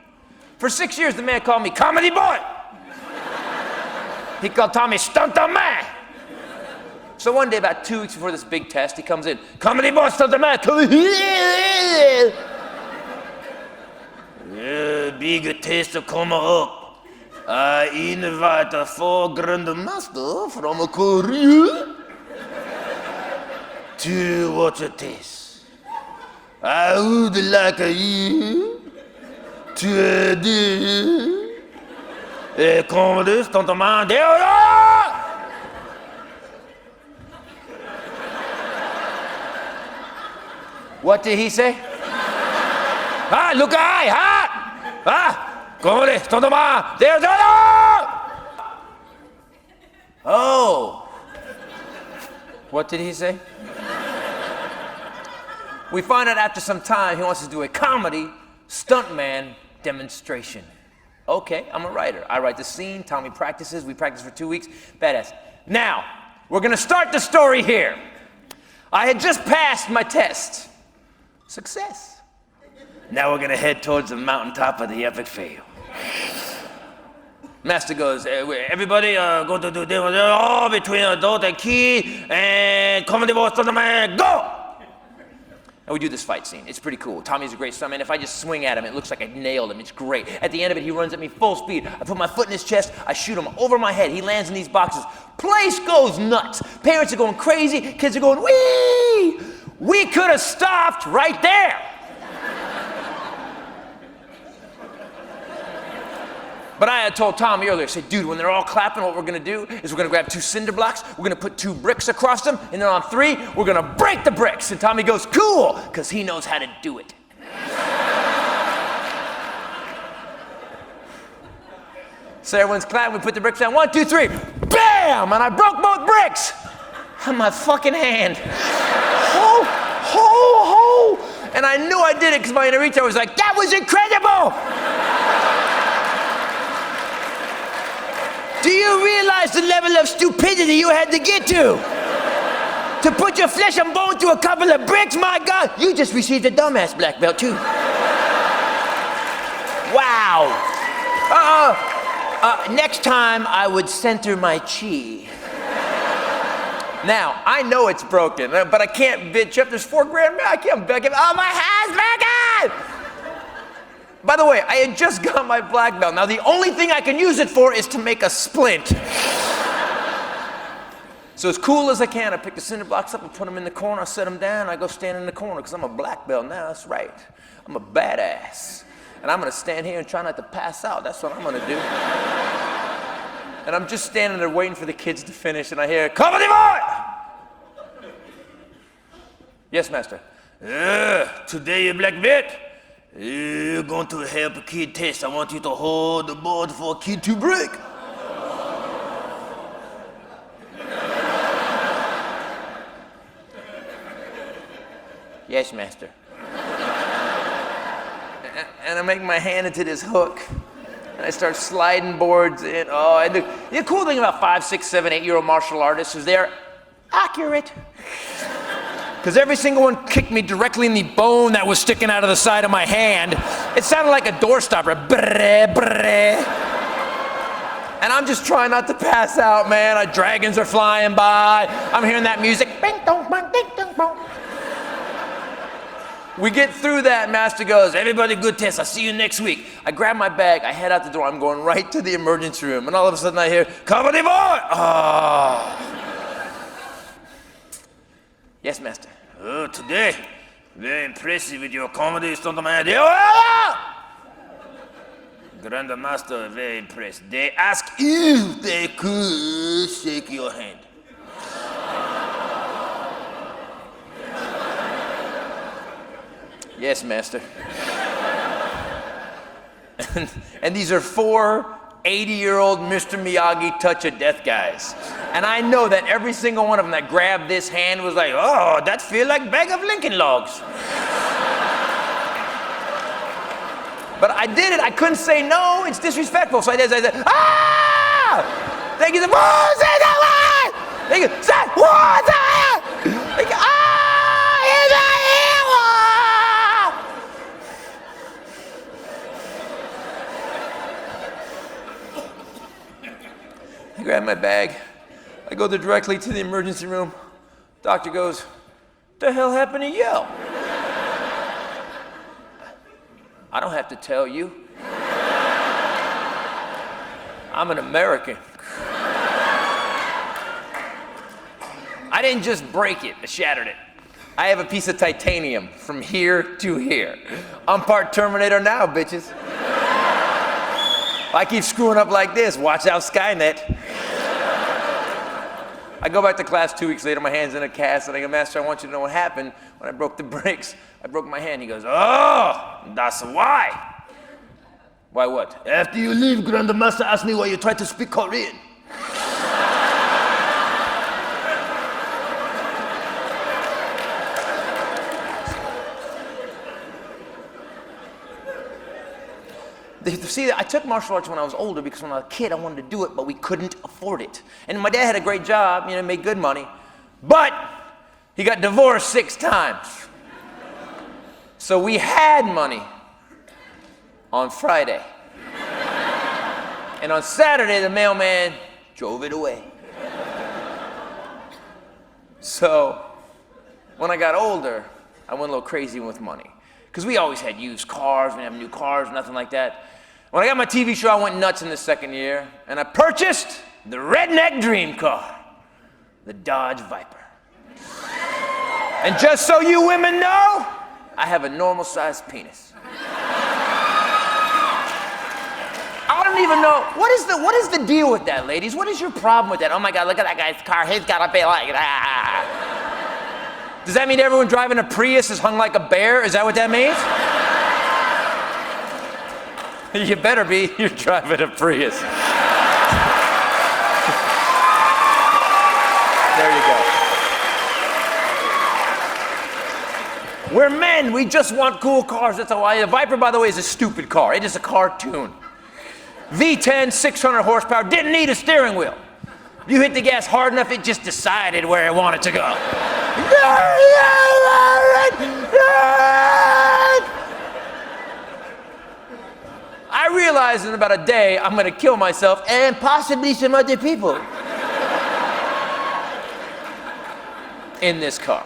For 6 years, the man called me Comedy Boy. He called Tommy Stunter Man. So one day, about 2 weeks before this big test, he comes in, Comedy Boy, Stunter Man, come here. Big test kommer upp. I invite a 4 grandmaster from Korea to watch a test. I would like you to do a comedy stuntman. What did he say? Ah, look, comedy stuntman. Oh. What did he say? We find out after some time he wants to do a comedy stuntman demonstration. Okay, I'm a writer. I write the scene, Tommy practices, we practice for 2 weeks. Badass. Now, we're gonna start the story here. I had just passed my test. Success. Now we're gonna head towards the mountaintop of the epic fail. Master goes, everybody go to do this, all between adult and kid, and comedy boy, stuntman, go! And we do this fight scene. It's pretty cool. Tommy's a great stuntman. If I just swing at him, it looks like I nailed him. It's great. At the end of it, he runs at me full speed. I put my foot in his chest. I shoot him over my head. He lands in these boxes. Place goes nuts. Parents are going crazy. Kids are going, wee! We could have stopped right there. But I had told Tommy earlier, I said, dude, when they're all clapping, what we're gonna do is we're gonna grab 2 cinder blocks, we're gonna put 2 bricks across them, and then on 3, we're gonna break the bricks. And Tommy goes, cool, because he knows how to do it. So everyone's clapping, we put the bricks down, 1, 2, 3, bam! And I broke both bricks on my fucking hand. Ho, ho, ho! And I knew I did it because my inner reach, I was like, that was incredible! Do you realize the level of stupidity you had to get to? To put your flesh and bone through a couple of bricks, my God, you just received a dumbass black belt too. Wow. Next time I would center my chi. Now, I know it's broken, but I can't bitch up. There's $4 grand, I can't beg it. Oh, my hand's broken! By the way, I had just got my black belt. Now, the only thing I can use it for is to make a splint. So as cool as I can, I pick the cinder blocks up and put them in the corner. I set them down, I go stand in the corner, because I'm a black belt now, that's right. I'm a badass. And I'm gonna stand here and try not to pass out. That's what I'm gonna do. And I'm just standing there waiting for the kids to finish, and I hear, Comedy Boy! Yes, master. Today, you black belt. You're going to help a kid test. I want you to hold the board for a kid to break. Yes, master. And I make my hand into this hook, and I start sliding boards in. Oh, and the cool thing about 5, 6, 7, 8-year-old martial artists is they're accurate. Because every single one kicked me directly in the bone that was sticking out of the side of my hand. It sounded like a door stopper. Brrr, brrr. And I'm just trying not to pass out, man. Dragons are flying by. I'm hearing that music. Bing, dong, bang, ding, dong, bong. We get through that, master goes, everybody good test, I'll see you next week. I grab my bag, I head out the door, I'm going right to the emergency room, and all of a sudden I hear, Comedy Boy! Oh. Yes, master. Oh, today, very impressive with your comedy stuntman. Grandmaster, very impressed. They ask if they could shake your hand. Yes, master. And these are 4 80-year-old Mr. Miyagi touch of death guys. And I know that every single one of them that grabbed this hand was like, oh, that feel like bag of Lincoln logs. But I did it, I couldn't say no, it's disrespectful. So I did, I said, ah! They get the who's in the way? They get say who's there? They get in the I grab my bag. I go directly to the emergency room. Doctor goes, "What the hell happened to you?" I don't have to tell you. I'm an American. I didn't just break it, I shattered it. I have a piece of titanium from here to here. I'm part Terminator now, bitches. If I keep screwing up like this, watch out, Skynet. I go back to class 2 weeks later, my hand's in a cast, and I go, "Master, I want you to know what happened when I broke the brakes. I broke my hand." He goes, "Oh, that's why." "Why what?" "After you leave, Grandmaster asked me why you tried to speak Korean." See, I took martial arts when I was older because when I was a kid, I wanted to do it, but we couldn't afford it. And my dad had a great job, made good money, but he got divorced 6 times. So we had money on Friday. And on Saturday, the mailman drove it away. So when I got older, I went a little crazy with money. Because we always had used cars, we didn't have new cars, nothing like that. When I got my TV show, I went nuts in the second year, and I purchased the redneck dream car, the Dodge Viper. And just so you women know, I have a normal-sized penis. I don't even know, what is the deal with that, ladies? What is your problem with that? "Oh my God, look at that guy's car, he's gotta be like that." Does that mean everyone driving a Prius is hung like a bear? Is that what that means? You better be, you're driving a Prius. There you go. We're men, we just want cool cars, that's why. The Viper, by the way, is a stupid car. It is a cartoon. V10, 600 horsepower, didn't need a steering wheel. You hit the gas hard enough, it just decided where it wanted to go. I realized in about a day, I'm gonna kill myself and possibly some other people in this car.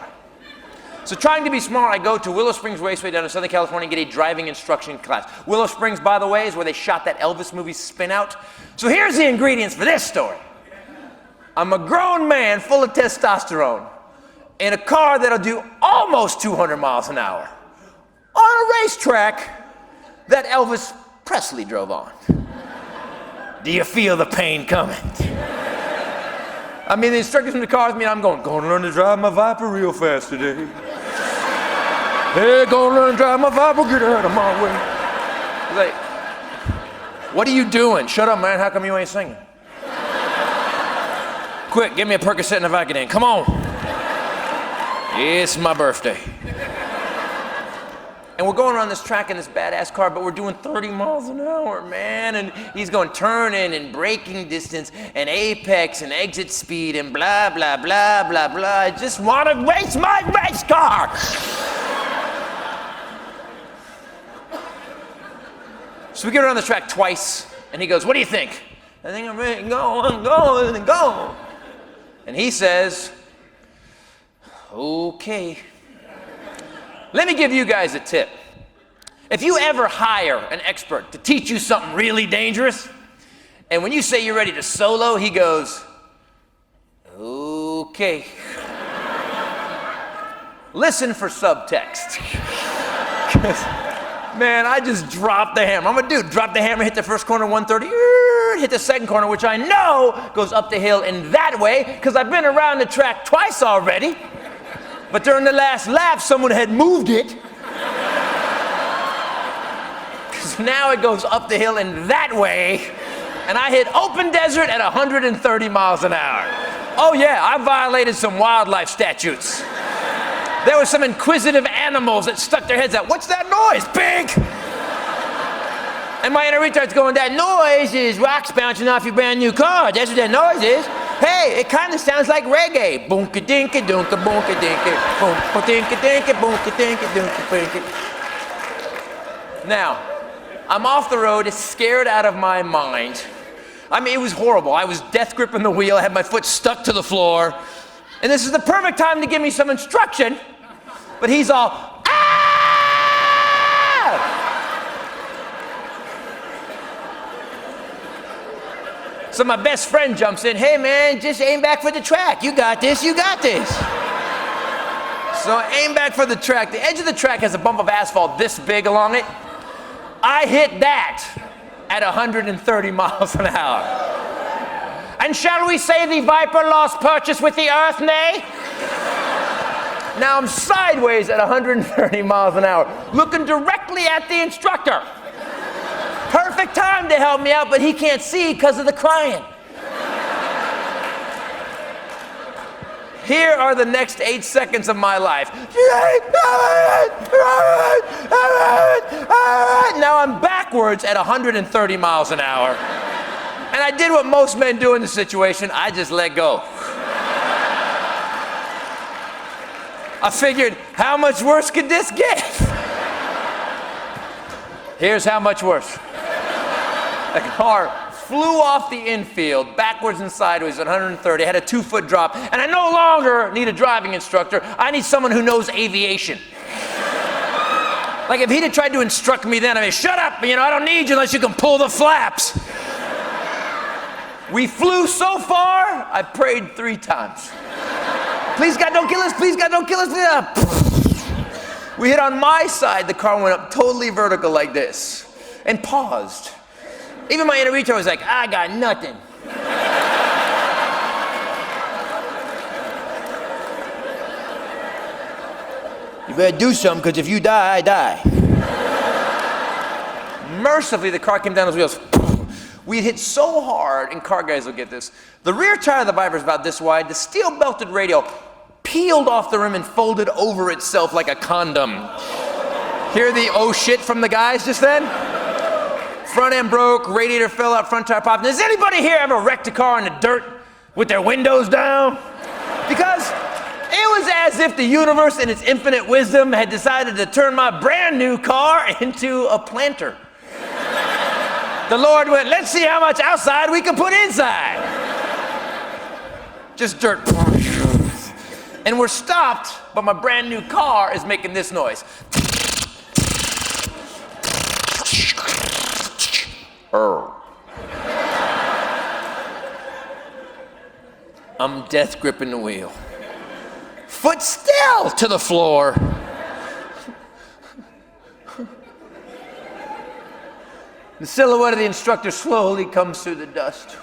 So trying to be smart, I go to Willow Springs Raceway down in Southern California and get a driving instruction class. Willow Springs, by the way, is where they shot that Elvis movie, Spin Out. So here's the ingredients for this story. I'm a grown man full of testosterone in a car that'll do almost 200 miles an hour on a racetrack that Elvis Presley drove on. Do you feel the pain coming? I mean, the instructors in the car with me, I'm going to learn to drive my Viper real fast today. Hey, gonna learn to drive my Viper, get out of my way. Like, what are you doing? Shut up, man, how come you ain't singing? Quick, give me a Percocet and a Vicodin, come on. It's my birthday. And we're going around this track in this badass car, but we're doing 30 miles an hour, man. And he's going turning and braking distance and apex and exit speed and blah, blah, blah, blah, blah. I just want to race my race car. So we get around the track twice, and he goes, "What do you think?" I think I'm ready to go, I'm going and go. And he says, "Okay." Let me give you guys a tip. If you ever hire an expert to teach you something really dangerous, and when you say you're ready to solo, he goes, "Okay." Listen for subtext. Man, I just dropped the hammer. I'm a dude, drop the hammer, hit the first corner 130, hit the second corner, which I know goes up the hill in that way, because I've been around the track twice already. But during the last lap, someone had moved it. Because now it goes up the hill in that way, and I hit open desert at 130 miles an hour. Oh yeah, I violated some wildlife statutes. There were some inquisitive animals that stuck their heads out. "What's that noise, pig?" And my inner retard's going, that noise is rocks bouncing off your brand new car. That's what that noise is. Hey, it kind of sounds like reggae. Boonka dinka doonka boonka dinka. Boonka dinka dinka boonka dinka doonka boonka. Now, I'm off the road, scared out of my mind. I mean, it was horrible. I was death gripping the wheel. I had my foot stuck to the floor. And this is the perfect time to give me some instruction. But he's all, ah! So my best friend jumps in, hey man, just aim back for the track. You got this, you got this. So I aim back for the track. The edge of the track has a bump of asphalt this big along it. I hit that at 130 miles an hour. And shall we say the Viper lost purchase with the earth, nay? Now I'm sideways at 130 miles an hour, looking directly at the instructor. Perfect time to help me out, but he can't see because of the crying. Here are the next 8 seconds of my life. Now I'm backwards at 130 miles an hour. And I did what most men do in the situation. I just let go. I figured, how much worse could this get? Here's how much worse. The car flew off the infield, backwards and sideways at 130. I had a 2-foot drop, and I no longer need a driving instructor. I need someone who knows aviation. Like if he'd have tried to instruct me then, I mean, shut up, I don't need you unless you can pull the flaps. We flew so far, I prayed 3 times. Please God, don't kill us, please God, don't kill us. We hit on my side, the car went up totally vertical like this, and paused. Even my inner retard was like, I got nothing. You better do something, because if you die, I die. Mercifully, the car came down those wheels. We hit so hard, and car guys will get this. The rear tire of the Viper is about this wide. The steel-belted radio peeled off the rim and folded over itself like a condom. Hear the oh shit from the guys just then? Front end broke, radiator fell out, front tire popped. Does anybody here ever wrecked a car in the dirt with their windows down? Because it was as if the universe in its infinite wisdom had decided to turn my brand new car into a planter. The Lord went, let's see how much outside we can put inside. Just dirt. And we're stopped, but my brand new car is making this noise. I'm death gripping the wheel. Foot still to the floor. The silhouette of the instructor slowly comes through the dust.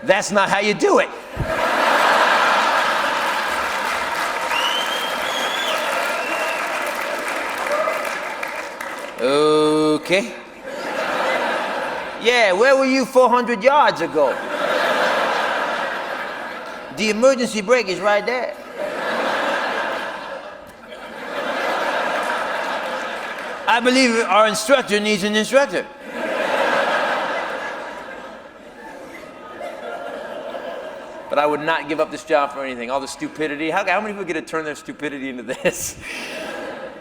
That's not how you do it. Okay. Yeah, where were you 400 yards ago? The emergency brake is right there. I believe our instructor needs an instructor. But I would not give up this job for anything. All the stupidity. How many people get to turn their stupidity into this?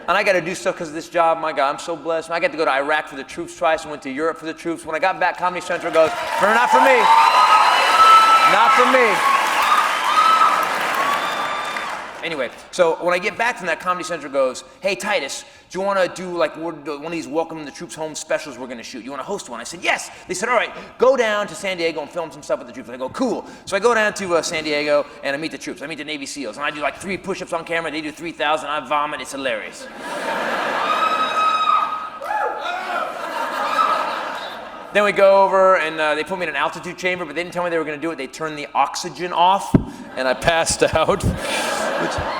And I got to do stuff because of this job. My God, I'm so blessed. I got to go to Iraq for the troops twice and went to Europe for the troops. When I got back, Comedy Central goes, not for me. Not for me. Anyway, so when I get back from that, Comedy Central goes, hey, Titus, do you want to do like one of these Welcome the Troops Home specials we're going to shoot? You want to host one? I said, yes. They said, all right, go down to San Diego and film some stuff with the troops. And I go, cool. So I go down to San Diego and I meet the troops. I meet the Navy SEALs. And I do like 3 push-ups on camera. They do 3,000. I vomit. It's hilarious. Then we go over and they put me in an altitude chamber, but they didn't tell me they were going to do it. They turned the oxygen off and I passed out,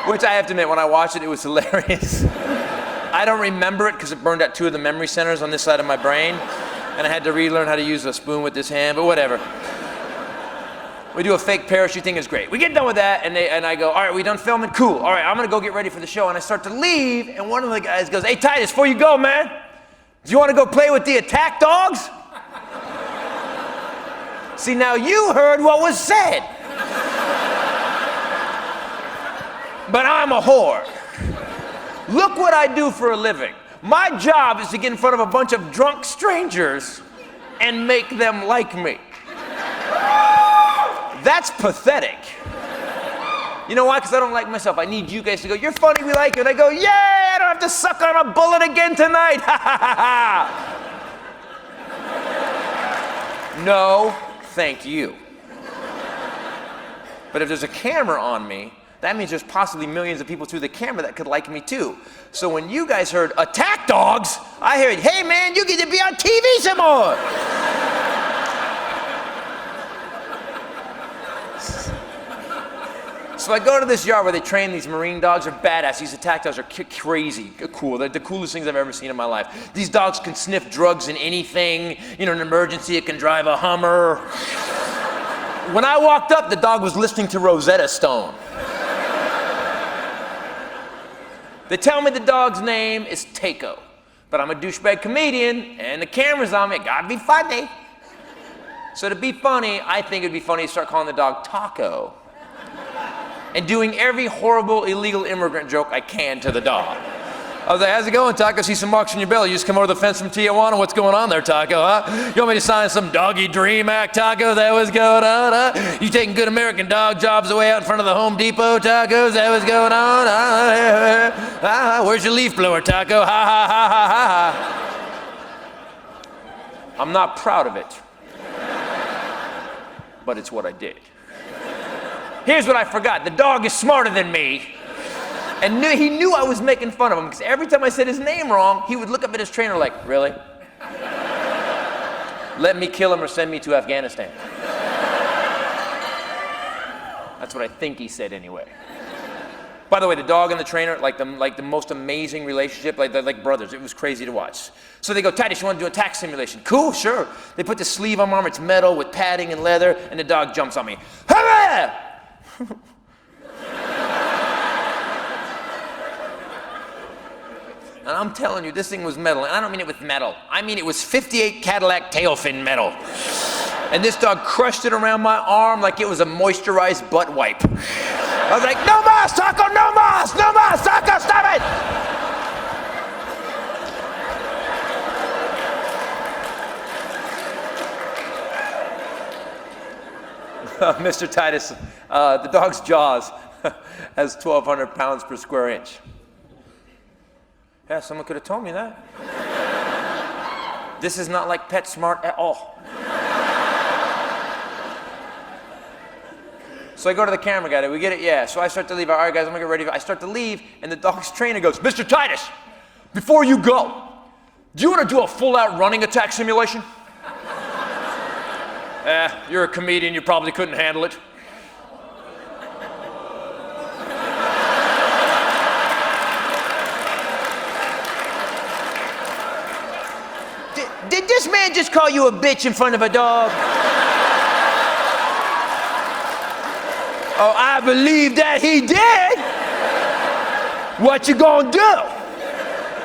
which I have to admit, when I watched it, it was hilarious. I don't remember it because it burned out 2 of the memory centers on this side of my brain, and I had to relearn how to use a spoon with this hand, but whatever. We do a fake parachute thing, it's great. We get done with that, and I go, all right, we done filming? Cool. All right, I'm gonna go get ready for the show. And I start to leave, and one of the guys goes, hey, Titus, before you go, man, do you wanna go play with the attack dogs? See, now you heard what was said. But I'm a whore. Look what I do for a living. My job is to get in front of a bunch of drunk strangers and make them like me. That's pathetic. You know why? Because I don't like myself. I need you guys to go, you're funny, we like you. And I go, yay, I don't have to suck on a bullet again tonight. Ha ha ha ha. No, thank you. But if there's a camera on me, that means there's possibly millions of people through the camera that could like me too. So when you guys heard attack dogs, I heard, hey man, you get to be on TV some more. So I go to this yard where they train these marine dogs. They're badass. These attack dogs are crazy cool. They're the coolest things I've ever seen in my life. These dogs can sniff drugs in anything. You know, in an emergency, it can drive a Hummer. When I walked up, the dog was listening to Rosetta Stone. They tell me the dog's name is Taco, but I'm a douchebag comedian, and the camera's on me. It gotta be funny. So to be funny, I think it'd be funny to start calling the dog Taco and doing every horrible illegal immigrant joke I can to the dog. I was like, how's it going, Taco? See some marks on your belly. You just come over the fence from Tijuana. What's going on there, Taco, huh? You want me to sign some doggy dream act, Taco? That was going on, huh? You taking good American dog jobs away out in front of the Home Depot, Tacos? That was going on, where's your leaf blower, Taco? Ha, ha, ha, ha, ha, ha. I'm not proud of it, but it's what I did. Here's what I forgot. The dog is smarter than me. And he knew I was making fun of him, because every time I said his name wrong, he would look up at his trainer like, really? Let me kill him or send me to Afghanistan. That's what I think he said anyway. By the way, the dog and the trainer, like the most amazing relationship, like brothers. It was crazy to watch. So they go, Titus, you want to do a tax simulation? Cool, sure. They put the sleeve on my arm, it's metal with padding and leather, and the dog jumps on me. Hurrah! And I'm telling you, this thing was metal. And I don't mean it with metal. I mean it was 58 Cadillac tail fin metal. And this dog crushed it around my arm like it was a moisturized butt wipe. I was like, no mas, Taco, no mas, no mas, Taco, stop it! Mr. Titus, the dog's jaws has 1,200 pounds per square inch. Yeah, someone could have told me that. This is not like PetSmart at all. So I go to the camera guy, we get it? Yeah. So I start to leave. All right, guys, I'm gonna get ready. I start to leave, and the dog's trainer goes, Mr. Titus, before you go, do you want to do a full-out running attack simulation? You're a comedian, you probably couldn't handle it. Did this man just call you a bitch in front of a dog? Oh, I believe that he did. What you gonna do?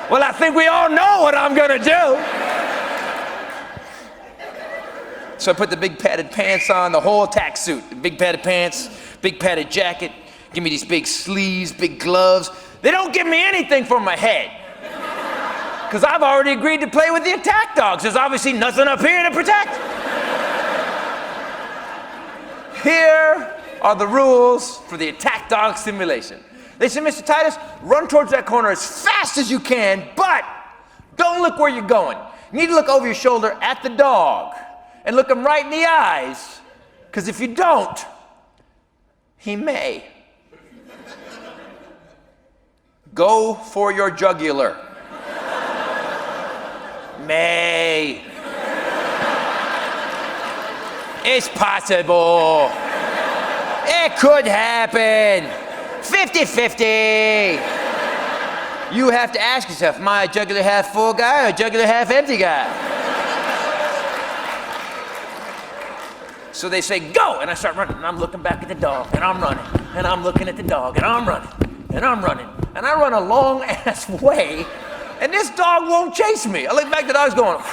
Well, I think we all know what I'm gonna do. So I put the big padded pants on, the whole attack suit. The big padded pants, big padded jacket. Give me these big sleeves, big gloves. They don't give me anything for my head, because I've already agreed to play with the attack dogs. There's obviously nothing up here to protect. Here are the rules for the attack dog simulation. They said, Mr. Titus, run towards that corner as fast as you can, but don't look where you're going. You need to look over your shoulder at the dog and look him right in the eyes, because if you don't, he may. Go for your jugular. May. It's possible. It could happen. 50-50. You have to ask yourself, am I a jugular half full guy or a jugular half empty guy? So they say, go, and I start running, and I'm looking back at the dog, and I'm running, and I'm looking at the dog, and I'm running, and I'm running, and I run a long-ass way, and this dog won't chase me. I look back, the dog's going,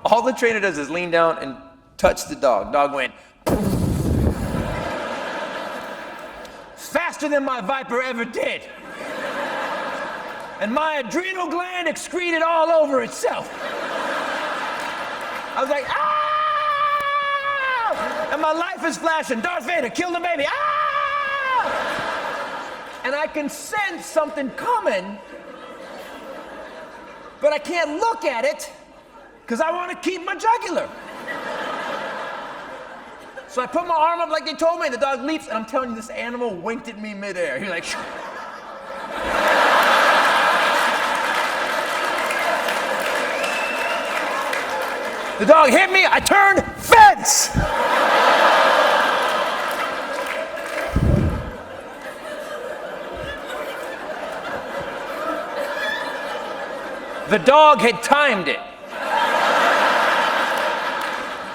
all the trainer does is lean down and touch the dog. Dog went faster than my Viper ever did. And my adrenal gland excreted all over itself. I was like, ah! And my life is flashing. Darth Vader, kill the baby. Ah! And I can sense something coming, but I can't look at it because I want to keep my jugular. So I put my arm up like they told me, and the dog leaps, and I'm telling you, this animal winked at me midair. He's like, shh. The dog hit me, I turned, fence! The dog had timed it.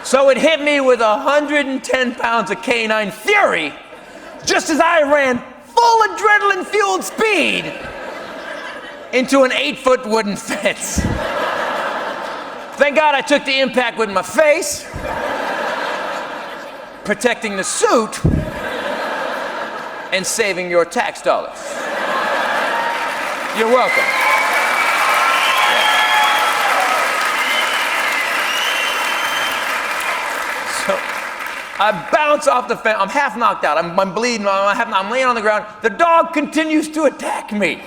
So it hit me with 110 pounds of canine fury, just as I ran full adrenaline-fueled speed into an 8-foot wooden fence. Thank God I took the impact with my face, protecting the suit, and saving your tax dollars. You're welcome. So I bounce off the fence. I'm half knocked out. I'm bleeding. I'm laying on the ground. The dog continues to attack me.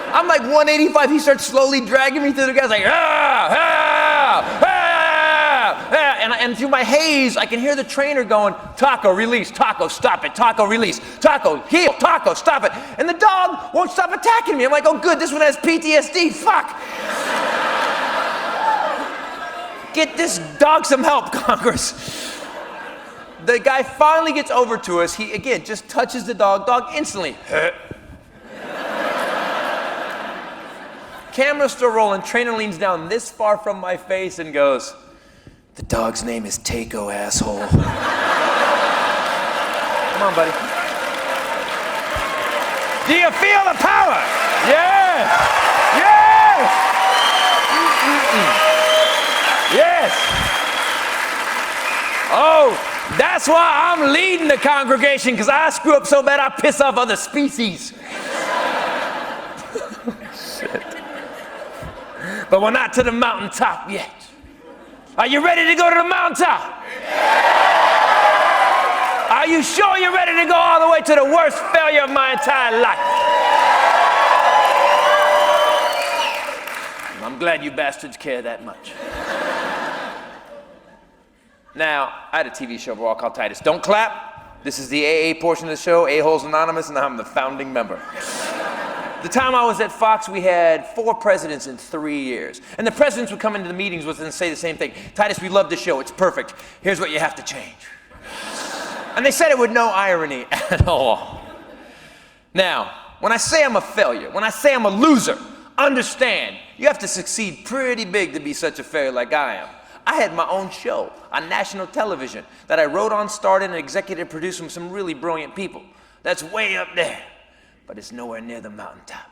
I'm like 185. He starts slowly dragging me through the grass, like, ah, ah, ah, ah. And through my haze, I can hear the trainer going, Taco, release. Taco, stop it. Taco, release. Taco, heel. Taco, stop it. And the dog won't stop attacking me. I'm like, oh, good, this one has PTSD. Fuck. Get this dog some help, Congress. The guy finally gets over to us. He, again, just touches the dog. Dog instantly. Camera's still rolling. Trainer leans down this far from my face and goes, the dog's name is Taco, asshole. Come on, buddy. Do you feel the power? Yes. Yes. Yes. Oh, that's why I'm leading the congregation, because I screw up so bad I piss off other species. Shit. But we're not to the mountaintop yet. Are you ready to go to the mountaintop? Yeah. Are you sure you're ready to go all the way to the worst failure of my entire life? I'm glad you bastards care that much. Now, I had a TV show for all called Titus. Don't clap. This is the AA portion of the show, A-Holes Anonymous, and I'm the founding member. The time I was at Fox, we had 4 presidents in 3 years. And the presidents would come into the meetings with us and say the same thing. Titus, we love the show. It's perfect. Here's what you have to change. And they said it with no irony at all. Now, when I say I'm a failure, when I say I'm a loser, understand, you have to succeed pretty big to be such a failure like I am. I had my own show on national television that I wrote on, started, and executive produced with some really brilliant people. That's way up there. But it's nowhere near the mountaintop.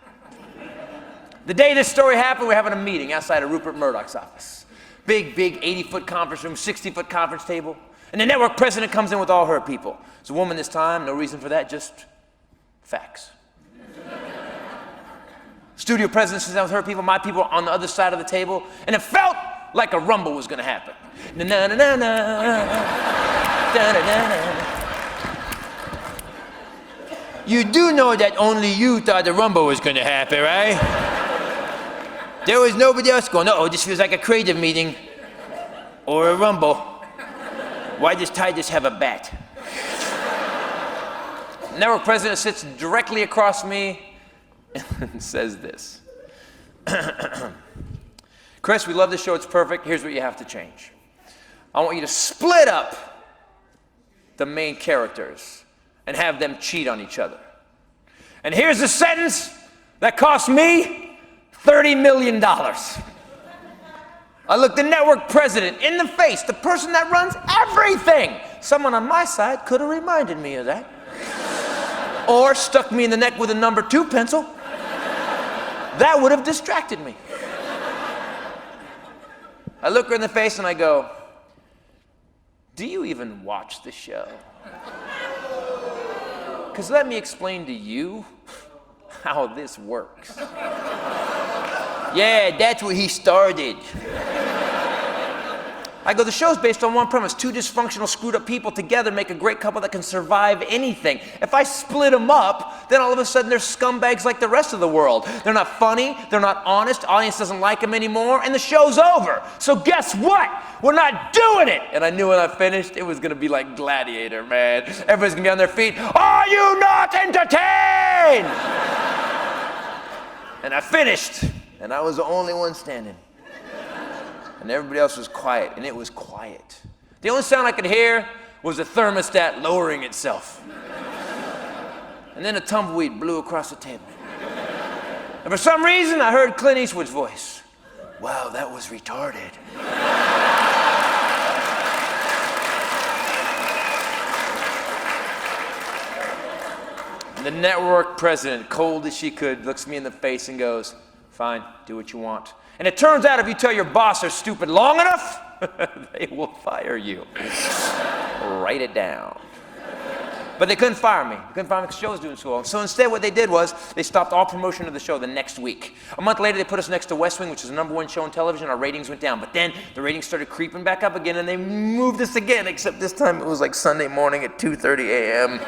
The day this story happened, we're having a meeting outside of Rupert Murdoch's office. Big 80-foot conference room, 60-foot conference table. And the network president comes in with all her people. It's a woman this time, no reason for that, just facts. Studio president sits down with her people, my people on the other side of the table, and it felt like a rumble was gonna happen. Na-na-na-na, da-da-da-da. You do know that only you thought the rumble was going to happen, right? There was nobody else going, uh-oh, this feels like a creative meeting or a rumble. Why does Titus have a bat? Network president sits directly across me and says this. Chris, we love the show, it's perfect. Here's what you have to change. I want you to split up the main characters and have them cheat on each other. And here's the sentence That cost me $30 million. I looked the network president in the face, the person that runs everything. Someone on my side could have reminded me of that. Or stuck me in the neck with a number 2 pencil. That would have distracted me. I look her in the face and I go, do you even watch the show? Because let me explain to you how this works. Yeah, that's where he started. I go, the show's based on one premise. 2 dysfunctional, screwed up people together make a great couple that can survive anything. If I split them up, then all of a sudden they're scumbags like the rest of the world. They're not funny, they're not honest, audience doesn't like them anymore, and the show's over. So guess what? We're not doing it! And I knew when I finished, it was gonna be like Gladiator, man. Everybody's gonna be on their feet. Are you not entertained? And I finished, and I was the only one standing. And everybody else was quiet, and it was quiet. The only sound I could hear was the thermostat lowering itself. And then a tumbleweed blew across the table. And for some reason, I heard Clint Eastwood's voice. Wow, that was retarded. And the network president, cold as she could, looks me in the face and goes, fine, do what you want. And it turns out if you tell your boss they're stupid long enough, they will fire you. Write it down. But they couldn't fire me. They couldn't fire me because the show was doing so well. So instead what they did was they stopped all promotion of the show the next week. A month later they put us next to West Wing, which is the #1 show on television. Our ratings went down. But then the ratings started creeping back up again and they moved us again, except this time it was like Sunday morning at 2:30 a.m.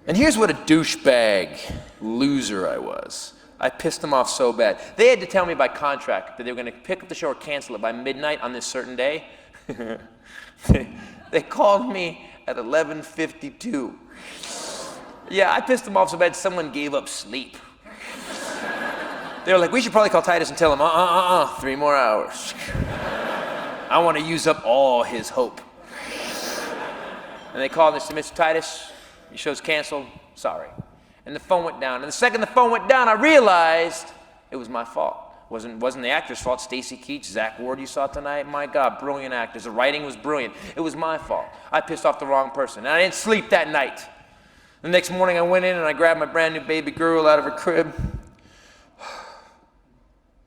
And here's what a douchebag loser I was. I pissed them off so bad. They had to tell me by contract that they were going to pick up the show or cancel it by midnight on this certain day. They called me at 11:52. Yeah, I pissed them off so bad someone gave up sleep. They were like, we should probably call Titus and tell him, 3 more hours. I want to use up all his hope. And they called and said, Mr. Titus, your show's canceled, sorry. And the phone went down. And the second the phone went down, I realized it was my fault. Wasn't the actor's fault. Stacy Keach, Zach Ward you saw tonight, my God, brilliant actors. The writing was brilliant. It was my fault. I pissed off the wrong person. And I didn't sleep that night. The next morning I went in and I grabbed my brand new baby girl out of her crib.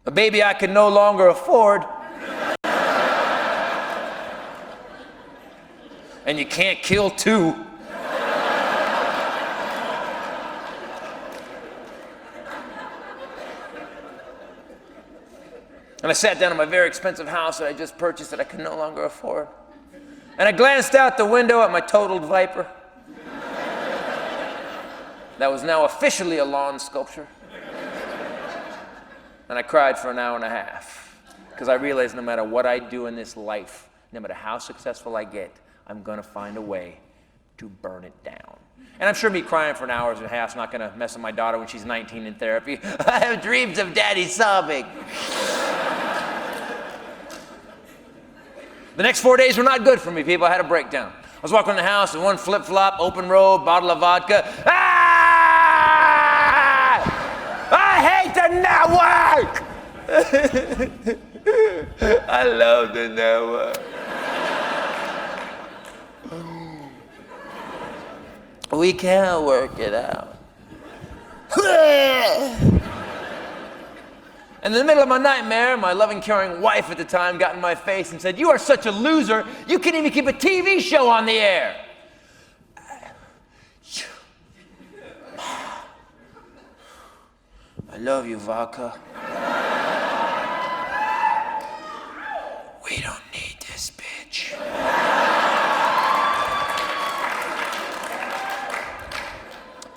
A baby I could no longer afford. And you can't kill 2. And I sat down in my very expensive house that I just purchased that I could no longer afford. And I glanced out the window at my totaled Viper. That was now officially a lawn sculpture. And I cried for an hour and a half. Because I realized no matter what I do in this life, no matter how successful I get, I'm gonna find a way to burn it down. And I'm sure me crying for an hour and a half is not gonna mess with my daughter when she's 19 in therapy. I have dreams of daddy sobbing. The next 4 days were not good for me, people. I had a breakdown. I was walking in the house in one flip-flop, open road, bottle of vodka. Ah! I hate the network! I love the network. We can't work it out. And in the middle of my nightmare, my loving, caring wife at the time got in my face and said, you are such a loser, you can't even keep a TV show on the air. I love you, vodka. We don't need this bitch.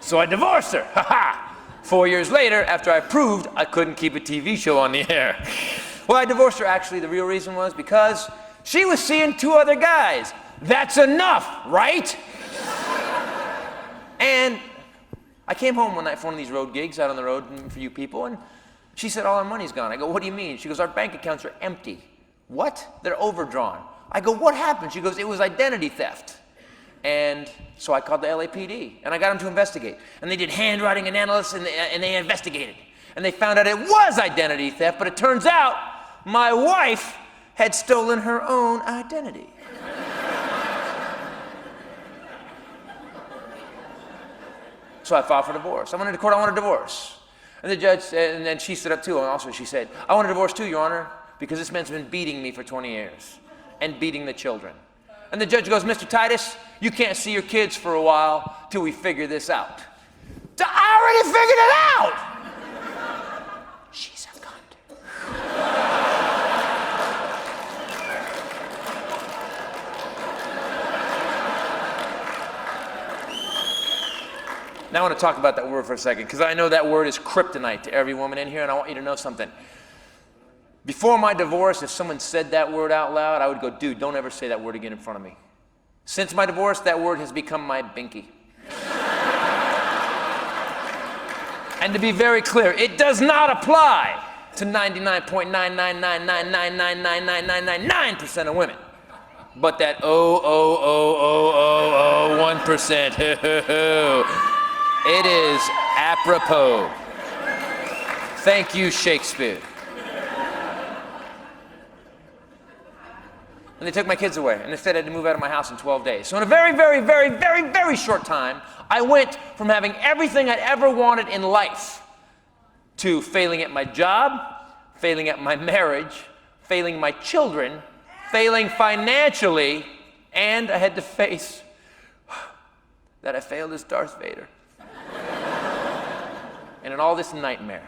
So I divorced her, ha-ha. 4 years later, after I proved I couldn't keep a TV show on the air. Well, I divorced her. Actually, the real reason was because she was seeing 2 other guys. That's enough, right? And I came home one night for one of these road gigs out on the road for you people, and she said, all our money's gone. I go, what do you mean? She goes, our bank accounts are empty. What? They're overdrawn. I go, what happened? She goes, it was identity theft. And so I called the LAPD, and I got them to investigate. And they did handwriting analysis, and they investigated. And they found out it was identity theft, but it turns out my wife had stolen her own identity. So I filed for divorce. I went into court, I want a divorce. And the judge, and then she stood up too, and also she said, I want a divorce too, Your Honor, because this man's been beating me for 20 years and beating the children. And the judge goes, Mr. Titus, you can't see your kids for a while till we figure this out. I already figured it out! She's a cunt. Now I want to talk about that word for a second, because I know that word is kryptonite to every woman in here, and I want you to know something. Before my divorce, if someone said that word out loud, I would go, dude, don't ever say that word again in front of me. Since my divorce, that word has become my binky. And to be very clear, it does not apply to 99.99999999999% of women. But that 1%, it is apropos. Thank you, Shakespeare. And they took my kids away, and they said I had to move out of my house in 12 days. So in a very, very, very, very, very short time, I went from having everything I'd ever wanted in life to failing at my job, failing at my marriage, failing my children, failing financially, and I had to face that I failed as Darth Vader. And in all this nightmare,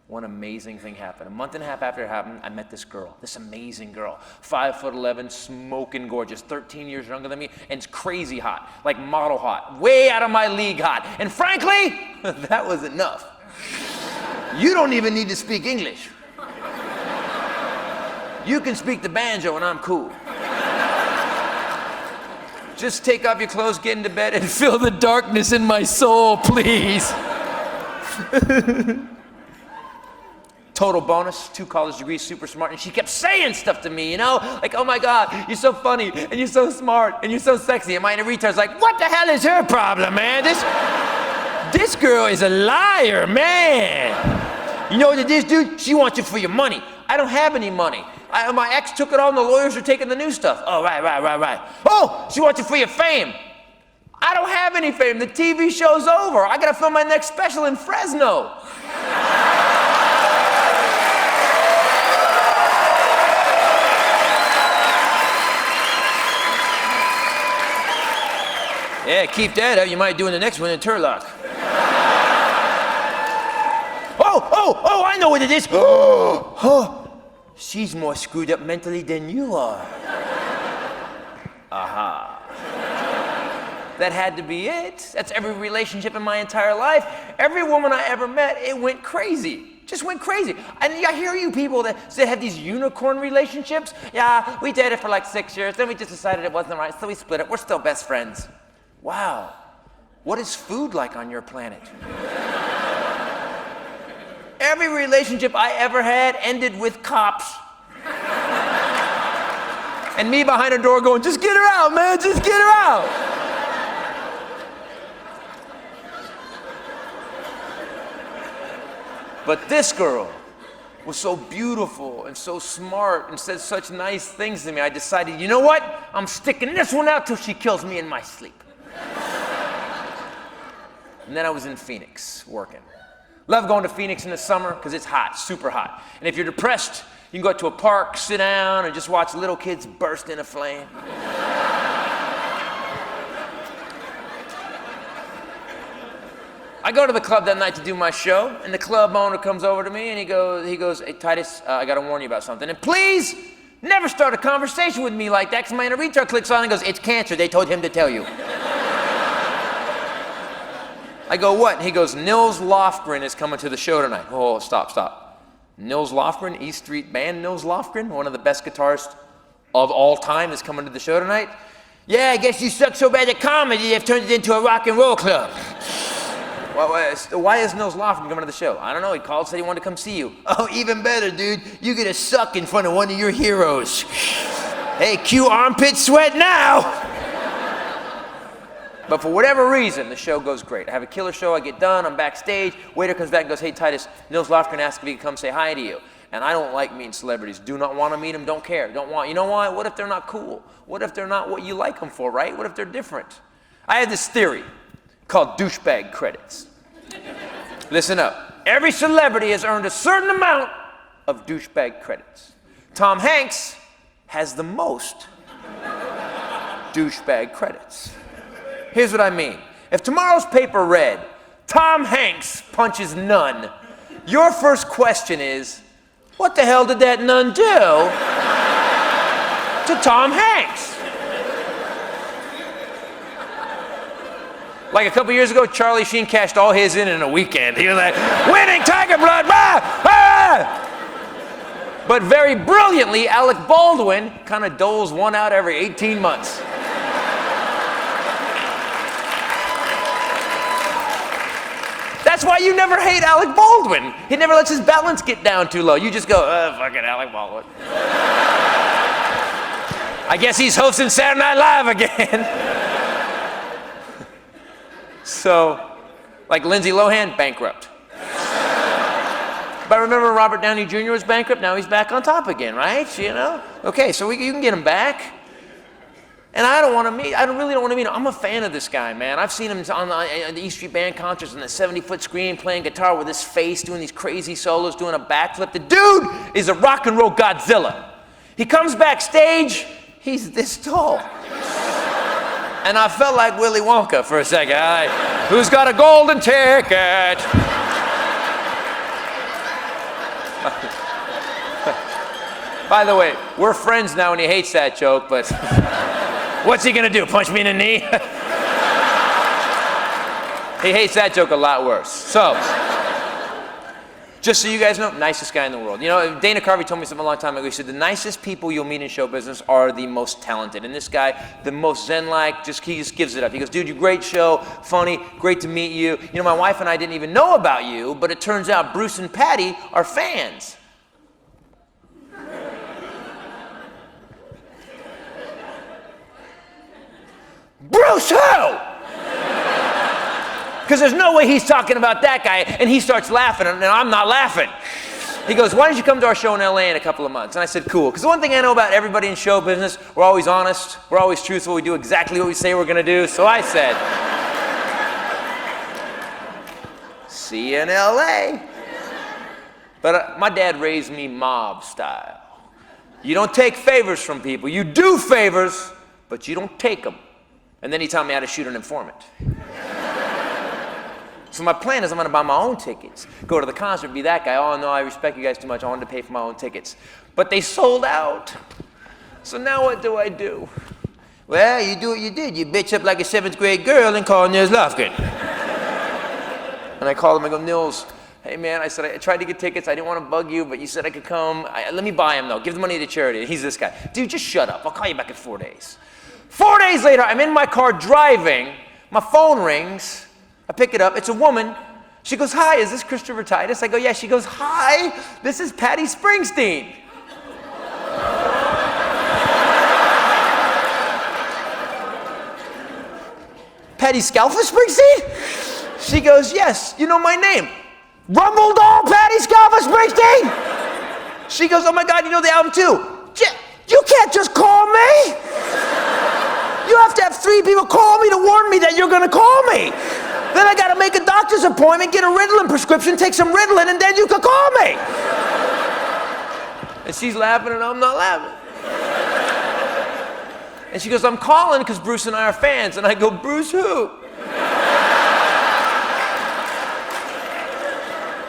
one amazing thing happened. A month and a half after it happened, I met this girl, this amazing girl, 5'11", smoking gorgeous, 13 years younger than me, and it's crazy hot, like model hot, way out of my league hot. And frankly, that was enough. You don't even need to speak English. You can speak the banjo and I'm cool. Just take off your clothes, get into bed, and feel the darkness in my soul, please. Total bonus, 2 college degrees, super smart, and she kept saying stuff to me, you know? Like, oh my God, you're so funny, and you're so smart, and you're so sexy. And my inner retard's like, what the hell is her problem, man? This girl is a liar, man. You know what it is, dude? She wants you for your money. I don't have any money. My ex took it all, and the lawyers are taking the new stuff. Oh, right. Oh, she wants you for your fame. I don't have any fame. The TV show's over. I gotta film my next special in Fresno. Yeah, keep that up. You might do in the next one in Turlock. Oh, I know what it is. Oh, she's more screwed up mentally than you are. Aha. That had to be it. That's every relationship in my entire life. Every woman I ever met, it went crazy. Just went crazy. And I hear you people that have these unicorn relationships. Yeah, we dated for like 6 years, then we just decided it wasn't right, so we split up. We're still best friends. Wow. What is food like on your planet? Every relationship I ever had ended with cops. And me behind a door going, just get her out, man, just get her out. But this girl was so beautiful and so smart and said such nice things to me, I decided, you know what? I'm sticking this one out till she kills me in my sleep. And then I was in Phoenix working. Love going to Phoenix in the summer because it's hot, super hot. And if you're depressed, you can go to a park, sit down, and just watch little kids burst into flame. I go to the club that night to do my show, and the club owner comes over to me and he goes, hey Titus, I gotta warn you about something. And please, never start a conversation with me like that, because my inner retard clicks on and goes, it's cancer, they told him to tell you. I go, what? And he goes, Nils Lofgren is coming to the show tonight. Oh, stop. Nils Lofgren, E Street band Nils Lofgren, one of the best guitarists of all time, is coming to the show tonight. Yeah, I guess you suck so bad at comedy, you've turned it into a rock and roll club. Why is Nils Lofgren coming to the show? I don't know, he called, said he wanted to come see you. Oh, even better, dude. You get to suck in front of one of your heroes. Hey, cue armpit sweat now. But for whatever reason, the show goes great. I have a killer show, I get done, I'm backstage, waiter comes back and goes, hey Titus, Nils Lofgren asked if he could come say hi to you. And I don't like meeting celebrities. Do not want to meet them, don't care, don't want. You know why? What if they're not cool? What if they're not what you like them for, right? What if they're different? I had this theory called douchebag credits. Listen up. Every celebrity has earned a certain amount of douchebag credits. Tom Hanks has the most douchebag credits. Here's what I mean. If tomorrow's paper read, Tom Hanks punches nun, your first question is, what the hell did that nun do to Tom Hanks? Like a couple years ago, Charlie Sheen cashed all his in a weekend. He was like, winning Tiger Blood, ah, ah! But very brilliantly, Alec Baldwin kind of doles one out every 18 months. That's why you never hate Alec Baldwin. He never lets his balance get down too low. You just go, fucking Alec Baldwin. I guess he's hosting Saturday Night Live again. So, like Lindsay Lohan, bankrupt. But remember Robert Downey Jr. was bankrupt? Now he's back on top again, right? You know? Okay, so you can get him back. And I really don't want to meet him. I'm a fan of this guy, man. I've seen him on the E Street Band concerts on the 70-foot screen playing guitar with his face, doing these crazy solos, doing a backflip. The dude is a rock and roll Godzilla. He comes backstage, he's this tall. And I felt like Willy Wonka for a second. Who's got a golden ticket? By the way, we're friends now and he hates that joke, but what's he gonna do, punch me in the knee? He hates that joke a lot worse. So, just so you guys know, nicest guy in the world. You know, Dana Carvey told me something a long time ago. He said, the nicest people you'll meet in show business are the most talented. And this guy, the most zen-like, he just gives it up. He goes, dude, you great show, funny, great to meet you. You know, my wife and I didn't even know about you, but it turns out Bruce and Patty are fans. Bruce who? Because there's no way he's talking about that guy, and he starts laughing, and I'm not laughing. He goes, why don't you come to our show in LA in a couple of months? And I said, cool. Because the one thing I know about everybody in show business, we're always honest, we're always truthful, we do exactly what we say we're going to do. So I said, see you in LA. But my dad raised me mob style. You don't take favors from people. You do favors, but you don't take them. And then he taught me how to shoot an informant. So my plan is I'm gonna buy my own tickets, go to the concert, be that guy. Oh no, I respect you guys too much. I wanted to pay for my own tickets. But they sold out. So now what do? Well, you do what you did. You bitch up like a 7th grade girl and call Nils Lofgren. And I called him, I go, Nils, hey man, I said, I tried to get tickets. I didn't want to bug you, but you said I could come. Let me buy them though. Give the money to charity. And he's this guy. Dude, just shut up. I'll call you back in 4 days. 4 days later, I'm in my car driving. My phone rings. I pick it up. It's a woman. She goes, hi, is this Christopher Titus? I go, yeah. She goes, hi, this is Patty Springsteen. Patty Scalfa Springsteen? She goes, yes, you know my name. Rumble Doll Patty Scalfa Springsteen? She goes, oh my God, you know the album too. You can't just call me. You have to have 3 people call me to warn me that you're gonna call me. Then I gotta make a doctor's appointment, get a Ritalin prescription, take some Ritalin, and then you can call me. And she's laughing and I'm not laughing. And she goes, I'm calling because Bruce and I are fans. And I go, Bruce who?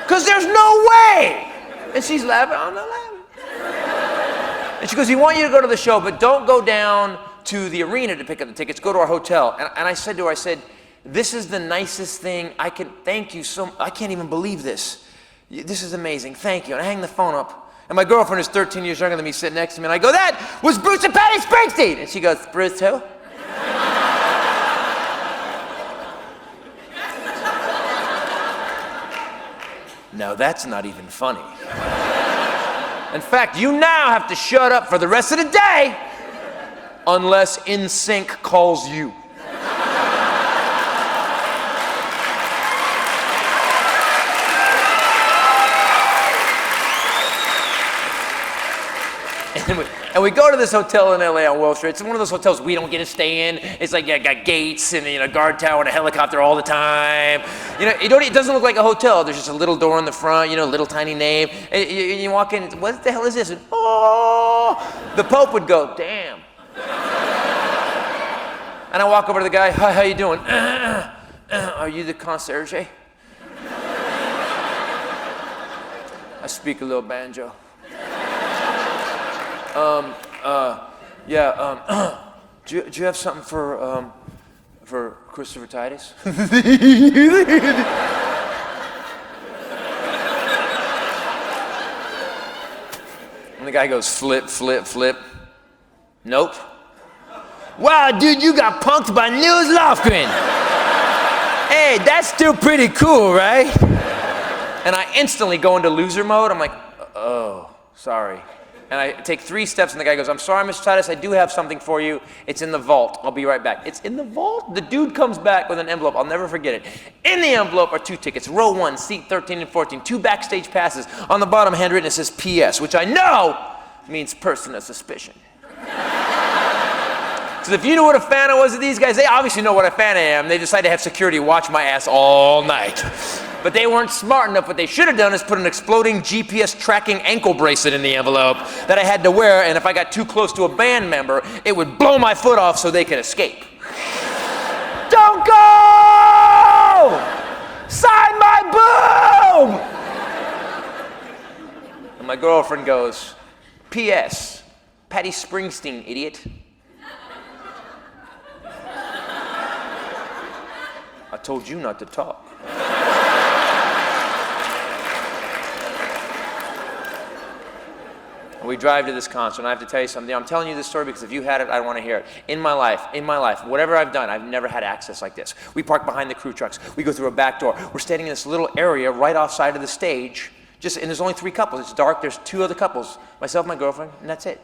Because there's no way. And she's laughing, I'm not laughing. And she goes, we want you to go to the show, but don't go down to the arena to pick up the tickets, go to our hotel. And I said to her, I said, this is the nicest thing thank you so much. I can't even believe this. This is amazing, thank you. And I hang the phone up. And my girlfriend is 13 years younger than me, sitting next to me, and I go, that was Bruce and Patty Springsteen! And she goes, Bruce who? No, that's not even funny. In fact, you now have to shut up for the rest of the day unless NSYNC calls you. And we go to this hotel in LA on Wall Street. It's one of those hotels we don't get to stay in. It's like got gates and a guard tower and a helicopter all the time. It doesn't look like a hotel. There's just a little door in the front, little tiny name. And you walk in, what the hell is this? And, oh, the Pope would go, damn. And I walk over to the guy, hi, how you doing? Are you the concierge? I speak a little banjo. Do you have something for Christopher Titus? And the guy goes, flip, flip, flip. Nope. Wow, dude, you got punked by Nils Lofgren. Hey, that's still pretty cool, right? And I instantly go into loser mode. I'm like, oh, sorry. And I take 3 steps, and the guy goes, I'm sorry, Mr. Titus, I do have something for you. It's in the vault. I'll be right back. It's in the vault? The dude comes back with an envelope. I'll never forget it. In the envelope are 2 tickets, row 1, seat 13 and 14, 2 backstage passes. On the bottom, handwritten, it says PS, which I know means person of suspicion. So if you knew what a fan I was of these guys, they obviously know what a fan I am. They decided to have security watch my ass all night. But they weren't smart enough. What they should have done is put an exploding GPS tracking ankle bracelet in the envelope that I had to wear, and if I got too close to a band member, it would blow my foot off so they could escape. Don't go! Sign my boob! And my girlfriend goes, P.S. Patty Springsteen, idiot. I told you not to talk. We drive to this concert, and I have to tell you something. I'm telling you this story because if you had it, I want to hear it. In my life, whatever I've done, I've never had access like this. We park behind the crew trucks. We go through a back door. We're standing in this little area right offside of the stage, and there's only 3 couples. It's dark. There's 2 other couples, myself, my girlfriend, and that's it.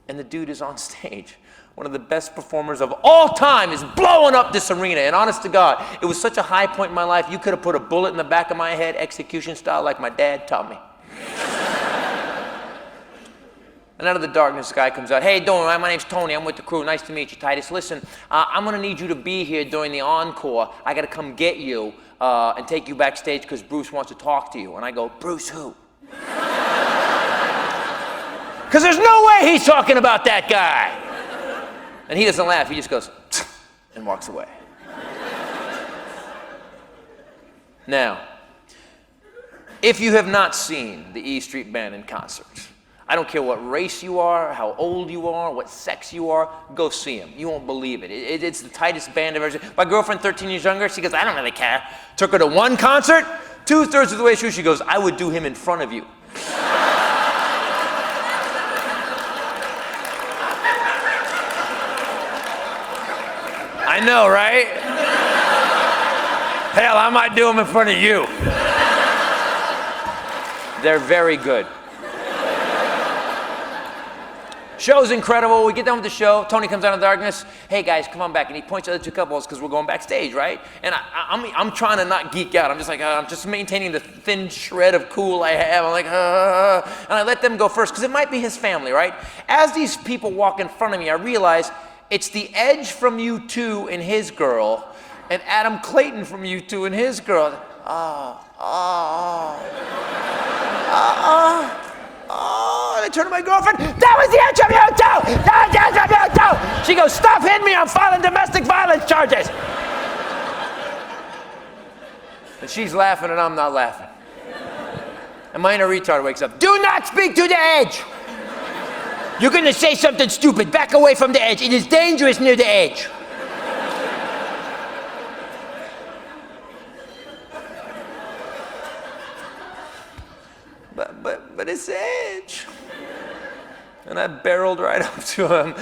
And the dude is on stage. One of the best performers of all time is blowing up this arena. And honest to God, it was such a high point in my life, you could have put a bullet in the back of my head, execution style, like my dad taught me. And out of the darkness, the guy comes out. Hey, don't worry, my name's Tony. I'm with the crew. Nice to meet you, Titus. Listen, I'm going to need you to be here during the encore. I got to come get you and take you backstage because Bruce wants to talk to you. And I go, Bruce who? Because there's no way he's talking about that guy. And he doesn't laugh. He just goes, and walks away. Now, if you have not seen the E Street Band in concert, I don't care what race you are, how old you are, what sex you are, go see them. You won't believe it. It's the tightest band I've ever seen. My girlfriend, 13 years younger, she goes, I don't really care. Took her to one concert, 2/3 of the way through, she goes, I would do him in front of you. I know, right? Hell, I might do him in front of you. They're very good. Show's incredible. We get done with the show. Tony comes out of the darkness. Hey guys, come on back. And he points to the 2 couples because we're going backstage, right? And I'm trying to not geek out. I'm just like, I'm just maintaining the thin shred of cool I have. I'm like, and I let them go first because it might be his family, right? As these people walk in front of me, I realize it's the Edge from U2 and his girl, and Adam Clayton from U2 and his girl. And I turn to my girlfriend, that was the Edge from U2! That was the Edge from U2! She goes, stop hitting me, I'm filing domestic violence charges! And she's laughing and I'm not laughing. And my inner retard wakes up, do not speak to the Edge! You're gonna say something stupid, back away from the Edge. It is dangerous near the Edge. But it's Edge. And I barreled right up to him.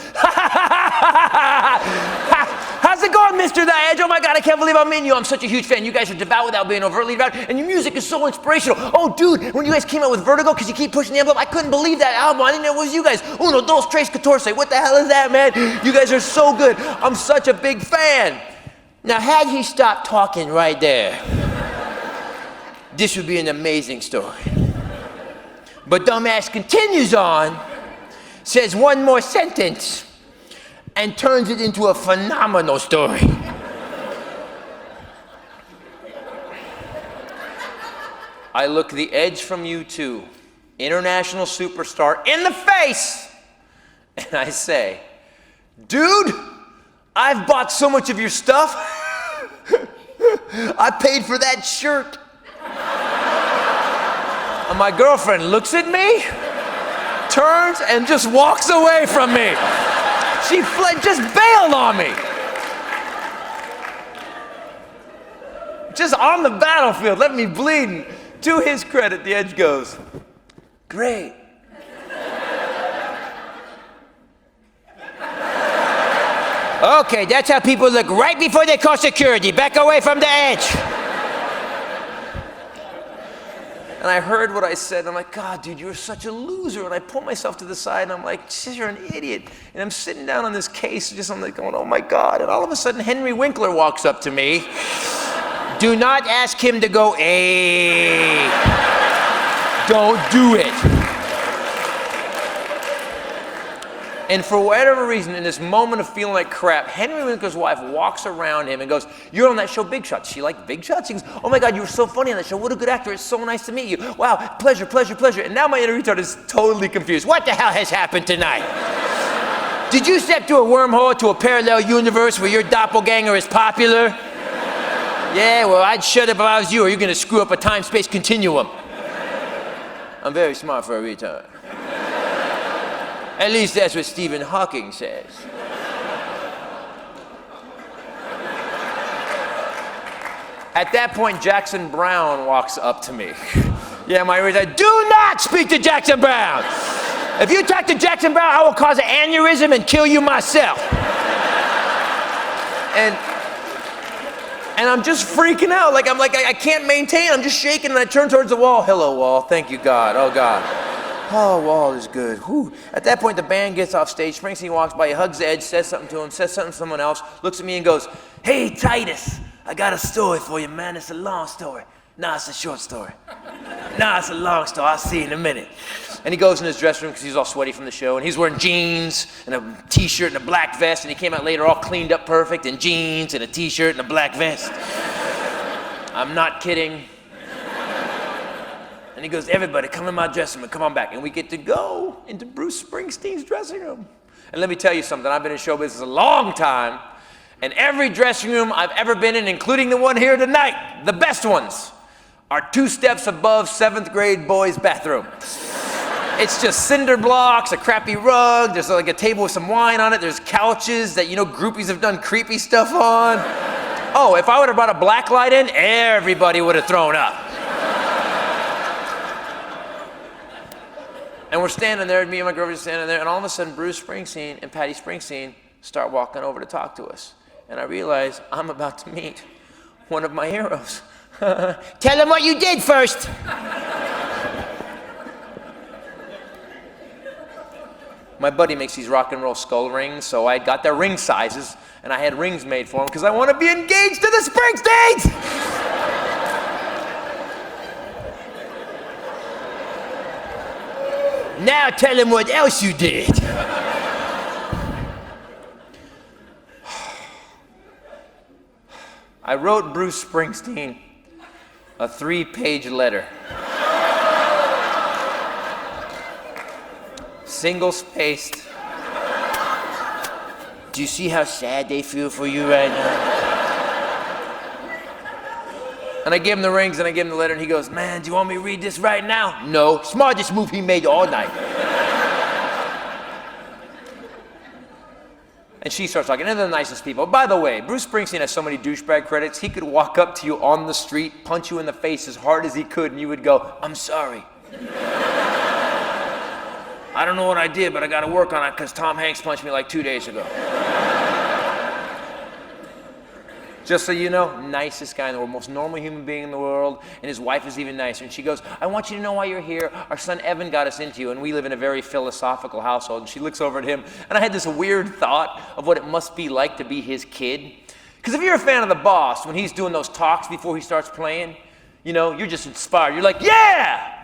How's it going, Mr. The Edge? Oh my God, I can't believe I'm in you. I'm such a huge fan. You guys are devout without being overtly devout, and your music is so inspirational. Oh, dude, when you guys came out with Vertigo, because you keep pushing the envelope, I couldn't believe that album. I didn't know it was you guys. Uno, dos, tres, catorce. What the hell is that, man? You guys are so good. I'm such a big fan. Now, had he stopped talking right there, this would be an amazing story. But dumbass continues on, says one more sentence, and turns it into a phenomenal story. I look the Edge from U2, international superstar, in the face, and I say, dude, I've bought so much of your stuff, I paid for that shirt. And my girlfriend looks at me, turns, and just walks away from me. She just bailed on me. Just on the battlefield, left me bleeding. To his credit, the Edge goes, great. Okay, that's how people look right before they call security. Back away from the Edge. And I heard what I said, and I'm like, God, dude, you're such a loser. And I pull myself to the side, and I'm like, you're an idiot. And I'm sitting down on this case, I'm like going, oh my God. And all of a sudden, Henry Winkler walks up to me. Do not ask him to go, hey. Don't do it. And for whatever reason, in this moment of feeling like crap, Henry Winkler's wife walks around him and goes, you're on that show Big Shots. She liked Big Shots? She goes, oh my God, you were so funny on that show. What a good actor. It's so nice to meet you. Wow, pleasure, pleasure, pleasure. And now my inner retard is totally confused. What the hell has happened tonight? Did you step through a wormhole to a parallel universe where your doppelganger is popular? Yeah, well, I'd shut up if I was you, or you're going to screw up a time-space continuum. I'm very smart for a retard. At least that's what Stephen Hawking says. At that point, Jackson Browne walks up to me. Yeah, my retard, do not speak to Jackson Browne. If you talk to Jackson Browne, I will cause an aneurysm and kill you myself. And I'm just freaking out. I can't maintain. I'm just shaking, and I turn towards the wall. Hello, wall. Thank you, God. Oh, God. Oh, wall is good. Whew. At that point, the band gets off stage. Springsteen walks by, he hugs the Edge, says something to him, says something to someone else, looks at me and goes, hey, Titus, I got a story for you, man. It's a long story. Nah, it's a short story. Nah, it's a long story. I'll see you in a minute. And he goes in his dressing room because he's all sweaty from the show, and he's wearing jeans and a t-shirt and a black vest, and he came out later all cleaned up perfect in jeans and a t-shirt and a black vest. I'm not kidding. And he goes, everybody, come in my dressing room, come on back. And we get to go into Bruce Springsteen's dressing room. And let me tell you something, I've been in show business a long time, and every dressing room I've ever been in, including the one here tonight, the best ones, are 2 steps above 7th grade boys' bathroom. It's just cinder blocks, a crappy rug, there's like a table with some wine on it, there's couches that, groupies have done creepy stuff on. Oh, if I would have brought a black light in, everybody would have thrown up. And we're standing there, me and my girlfriend are standing there, and all of a sudden Bruce Springsteen and Patty Springsteen start walking over to talk to us. And I realize I'm about to meet one of my heroes. Tell him what you did first. My buddy makes these rock and roll skull rings, so I got their ring sizes, and I had rings made for him because I want to be engaged to the Springsteens! Now tell him what else you did. I wrote Bruce Springsteen a 3-page letter. Single-spaced. Do you see how sad they feel for you right now? And I gave him the rings and I gave him the letter and he goes, man, do you want me to read this right now? No, smartest move he made all night. And she starts talking, and they're the nicest people. By the way, Bruce Springsteen has so many douchebag credits, he could walk up to you on the street, punch you in the face as hard as he could, and you would go, I'm sorry. I don't know what I did, but I got to work on it because Tom Hanks punched me like 2 days ago. Just so you know, nicest guy in the world, most normal human being in the world, and his wife is even nicer. And she goes, I want you to know why you're here. Our son Evan got us into you, and we live in a very philosophical household. And she looks over at him, and I had this weird thought of what it must be like to be his kid. Because if you're a fan of the boss, when he's doing those talks before he starts playing, you're just inspired. You're like, yeah!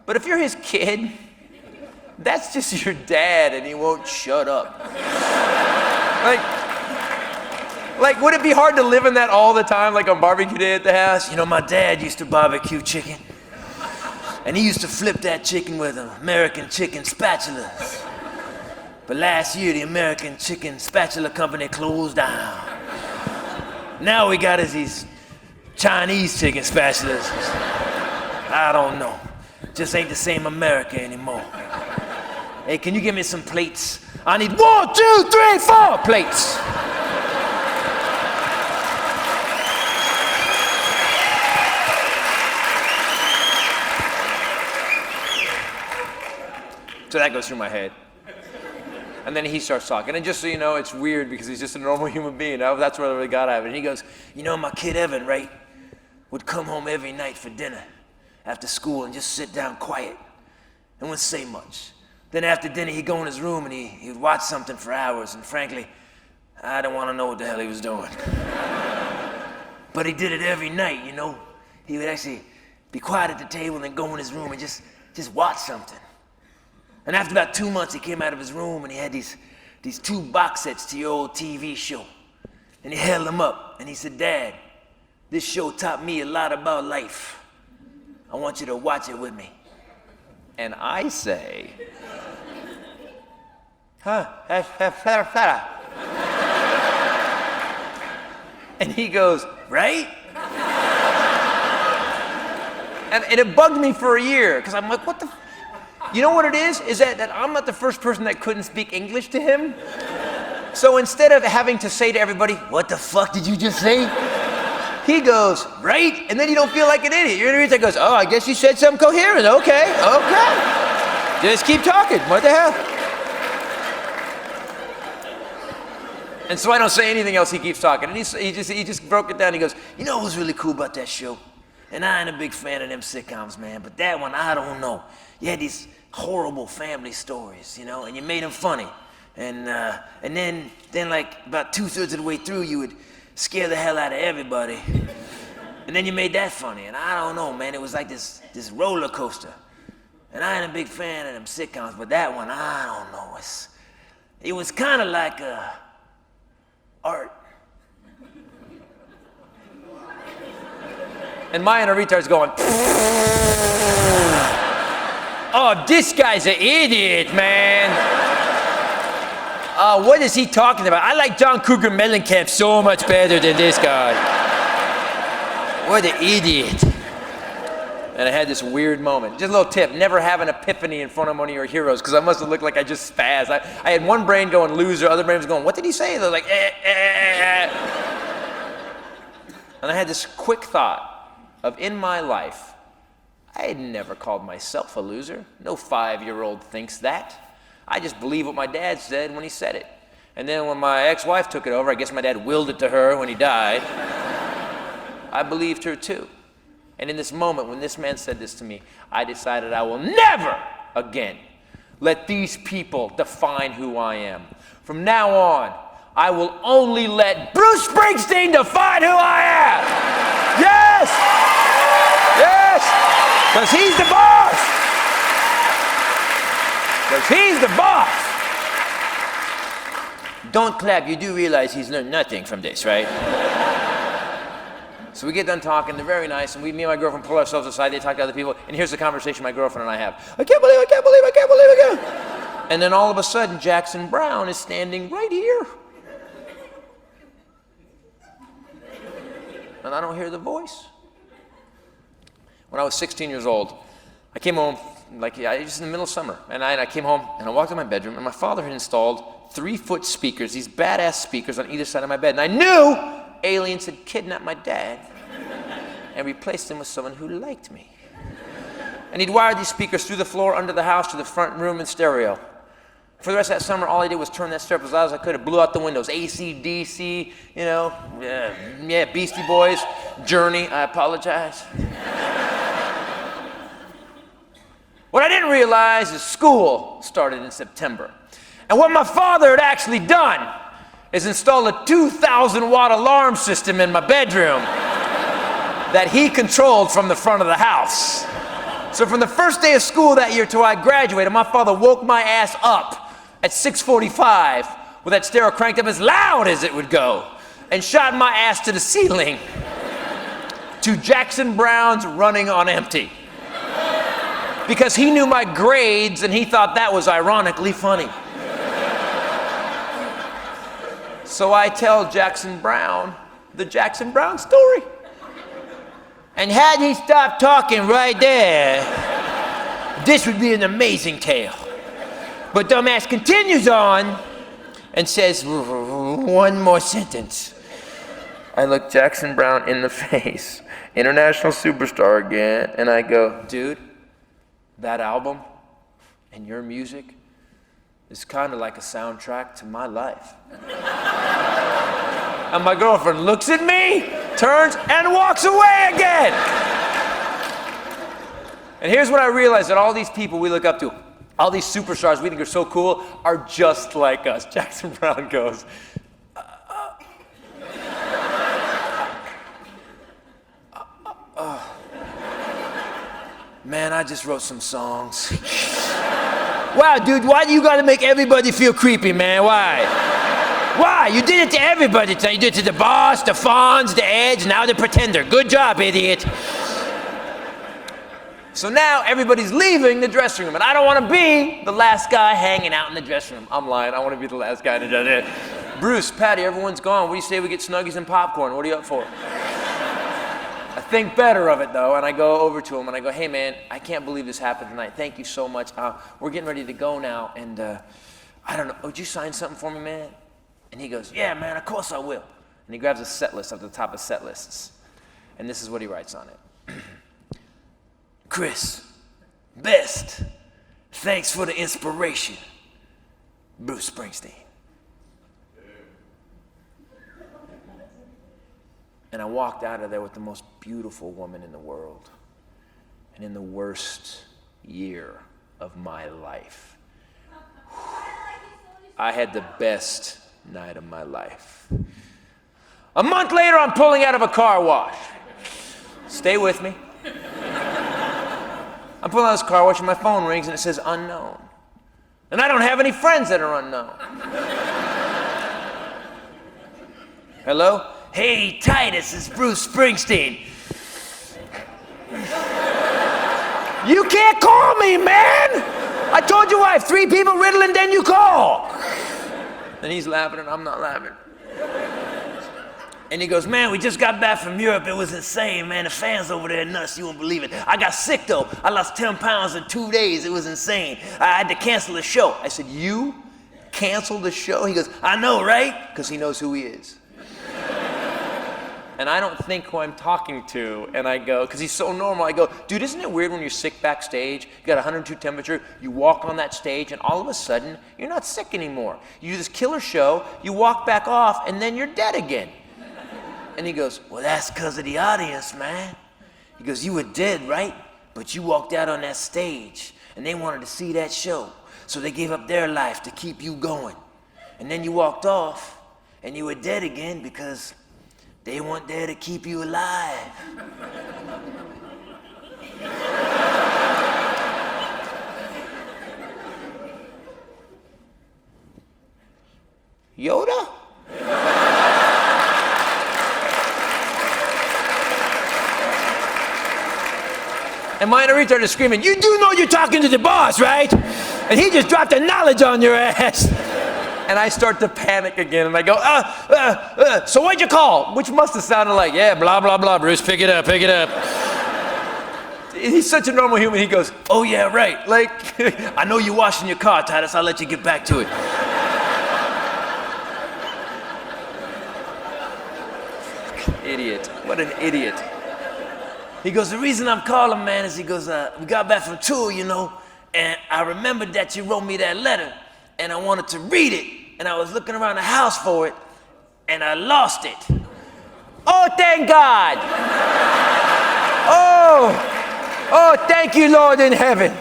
But if you're his kid, that's just your dad and he won't shut up. Like, would it be hard to live in that all the time, like on barbecue day at the house? You know, my dad used to barbecue chicken, and he used to flip that chicken with an American chicken spatula. But last year, the American chicken spatula company closed down. Now we got us these Chinese chicken spatulas. I don't know. Just ain't the same America anymore. Hey, can you give me some plates? I need 1, 2, 3, 4 plates. So that goes through my head. And then he starts talking. And just so you know, it's weird because he's just a normal human being. That's what I really got out of it. And he goes, you know, my kid Evan, right, would come home every night for dinner after school and just sit down quiet and wouldn't say much. Then after dinner, he'd go in his room and he'd watch something for hours. And frankly, I didn't want to know what the hell he was doing. But he did it every night, you know. He would actually be quiet at the table and then go in his room and just watch something. And after about 2 months, he came out of his room and he had these 2 box sets to your old TV show. And he held them up and he said, Dad, this show taught me a lot about life. I want you to watch it with me. And I say, and he goes, right? And it bugged me for a year because I'm like, what the? You know what it is? Is that I'm not the first person that couldn't speak English to him. So instead of having to say to everybody, what the fuck did you just say? He goes, right? And then you don't feel like an idiot. Your interviewer goes, oh, I guess you said something coherent. Okay. Just keep talking. What the hell? And so I don't say anything else. He keeps talking. And he just broke it down. He goes, you know what was really cool about that show? And I ain't a big fan of them sitcoms, man. But that one, I don't know. You had these horrible family stories, you know, and you made them funny. And then like about 2/3 of the way through, you would scare the hell out of everybody. And then you made that funny. And I don't know, man. It was like this roller coaster. And I ain't a big fan of them sitcoms, but that one, I don't know. It was kind of like art. And my inner retard's going, oh, this guy's an idiot, man. What is he talking about? I like John Cougar Mellencamp so much better than this guy. What an idiot. And I had this weird moment. Just a little tip, never have an epiphany in front of one of your heroes, because I must have looked like I just spazzed. I had one brain going loser, other brain was going, what did he say? They're like, And I had this quick thought of, in my life, I had never called myself a loser. No 5-year-old thinks that. I just believe what my dad said when he said it. And then when my ex-wife took it over, I guess my dad willed it to her when he died, I believed her too. And in this moment, when this man said this to me, I decided I will never again let these people define who I am. From now on, I will only let Bruce Springsteen define who I am. Yes! Yes! Because he's the boss! Because he's the boss! Don't clap, you do realize he's learned nothing from this, right? So we get done talking, they're very nice, and me and my girlfriend pull ourselves aside, they talk to other people, and here's the conversation my girlfriend and I have. I can't believe. And then all of a sudden, Jackson Brown is standing right here. And I don't hear the voice. When I was 16 years old, I came home, just in the middle of summer, and I came home, and I walked in my bedroom, and my father had installed 3-foot speakers, these badass speakers on either side of my bed, and I knew aliens had kidnapped my dad and replaced him with someone who liked me. And he'd wired these speakers through the floor, under the house, to the front room and stereo. For the rest of that summer, all I did was turn that stereo up as loud as I could. It blew out the windows. AC, DC, Beastie Boys, Journey, I apologize. What I didn't realize is school started in September. And what my father had actually done is install a 2,000-watt alarm system in my bedroom that he controlled from the front of the house. So from the first day of school that year till I graduated, my father woke my ass up at 6:45 with that stereo cranked up as loud as it would go and shot my ass to the ceiling to Jackson Browne's Running on Empty. Because he knew my grades and he thought that was ironically funny. So I tell Jackson Browne the Jackson Browne story. And had he stopped talking right there, this would be an amazing tale. But dumbass continues on and says, one more sentence. I look Jackson Browne in the face, international superstar again, and I go, dude, that album and your music is kind of like a soundtrack to my life. And my girlfriend looks at me, turns, and walks away again. And here's what I realized, that all these people we look up to, all these superstars we think are so cool, are just like us. Jackson Browne goes, man, I just wrote some songs. Wow, dude, why do you gotta make everybody feel creepy, man? Why? Why? You did it to everybody. You did it to the boss, the Fonz, the Edge, now the Pretender. Good job, idiot. So now everybody's leaving the dressing room, and I don't want to be the last guy hanging out in the dressing room. I'm lying. I want to be the last guy in the dressing room. Bruce, Patty, everyone's gone. What do you say we get Snuggies and popcorn? What are you up for? I think better of it, though, and I go over to him, and I go, hey, man, I can't believe this happened tonight. Thank you so much. We're getting ready to go now, and I don't know. Would you sign something for me, man? And he goes, yeah, man, of course I will. And he grabs a set list at the top of set lists. And this is what he writes on it. Chris, best. Thanks for the inspiration. Bruce Springsteen. And I walked out of there with the most beautiful woman in the world. And in the worst year of my life, I had the best night of my life. A month later, I'm pulling out of a car wash. Stay with me. I'm pulling out of this car wash and my phone rings and it says unknown. And I don't have any friends that are unknown. Hello? Hey, Titus, it's Bruce Springsteen. You can't call me, man! I told you I have 3 people riddling, then you call. And he's laughing and I'm not laughing. And he goes, man, we just got back from Europe. It was insane, man. The fans over there are nuts. You won't believe it. I got sick, though. I lost 10 pounds in 2 days. It was insane. I had to cancel the show. I said, you canceled the show? He goes, I know, right? Because he knows who he is. And I don't think who I'm talking to. And I go, because he's so normal, I go, dude, isn't it weird when you're sick backstage? You got 102 temperature, you walk on that stage, and all of a sudden, you're not sick anymore. You do this killer show, you walk back off, and then you're dead again. And he goes, well, that's because of the audience, man. He goes, you were dead, right? But you walked out on that stage, and they wanted to see that show. So they gave up their life to keep you going. And then you walked off, and you were dead again because they weren't there to keep you alive. Yoda? And my retard is screaming, you do know you're talking to the boss, right? And he just dropped the knowledge on your ass. And I start to panic again, and I go, so what'd you call? Which must have sounded like, yeah, blah, blah, blah, Bruce, pick it up, pick it up. He's such a normal human, he goes, oh yeah, right, like, I know you're washing your car, Titus, I'll let you get back to it. Idiot, what an idiot. He goes, the reason I'm calling, man, is he goes, we got back from tour, you know, and I remembered that you wrote me that letter, and I wanted to read it, and I was looking around the house for it, and I lost it. Oh, thank God. Oh, thank you, Lord in heaven.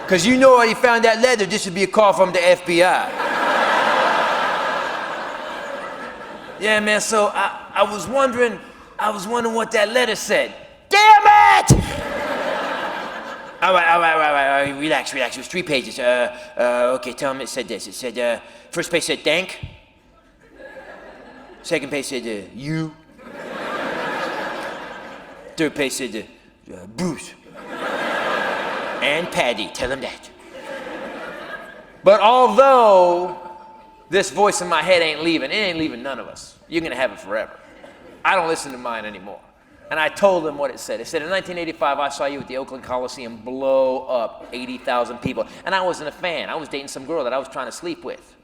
Because you know, when you found that letter, this would be a call from the FBI. Yeah, man, so I was wondering what that letter said. Damn it! All right, relax. It was 3 pages. Okay, tell him it said this. It said, first page said thank. Second page said you. Third page said Bruce. And Patty, tell him that. But although this voice in my head ain't leaving, it ain't leaving none of us. You're gonna have it forever. I don't listen to mine anymore. And I told him what it said. It said, in 1985, I saw you at the Oakland Coliseum blow up 80,000 people. And I wasn't a fan. I was dating some girl that I was trying to sleep with.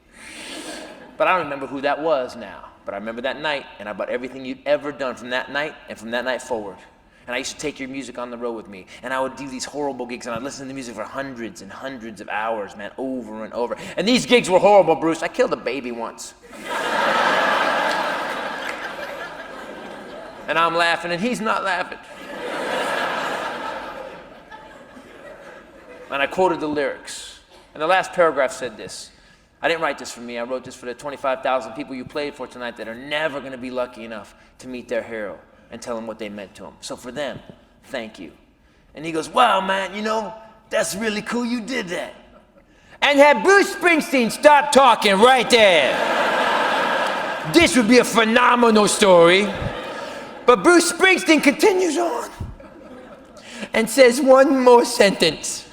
But I don't remember who that was now. But I remember that night, and about everything you'd ever done from that night and from that night forward. And I used to take your music on the road with me. And I would do these horrible gigs, and I'd listen to the music for hundreds and hundreds of hours, man, over and over. And these gigs were horrible, Bruce. I killed a baby once. And I'm laughing, and he's not laughing. And I quoted the lyrics. And the last paragraph said this. I didn't write this for me. I wrote this for the 25,000 people you played for tonight that are never going to be lucky enough to meet their hero and tell them what they meant to them. So for them, thank you. And he goes, wow, man, you know, that's really cool you did that. And had Bruce Springsteen stopped talking right there, this would be a phenomenal story. But Bruce Springsteen continues on and says one more sentence.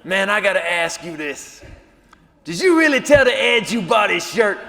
Man, I gotta ask you this. Did you really tell the Ed you bought his shirt?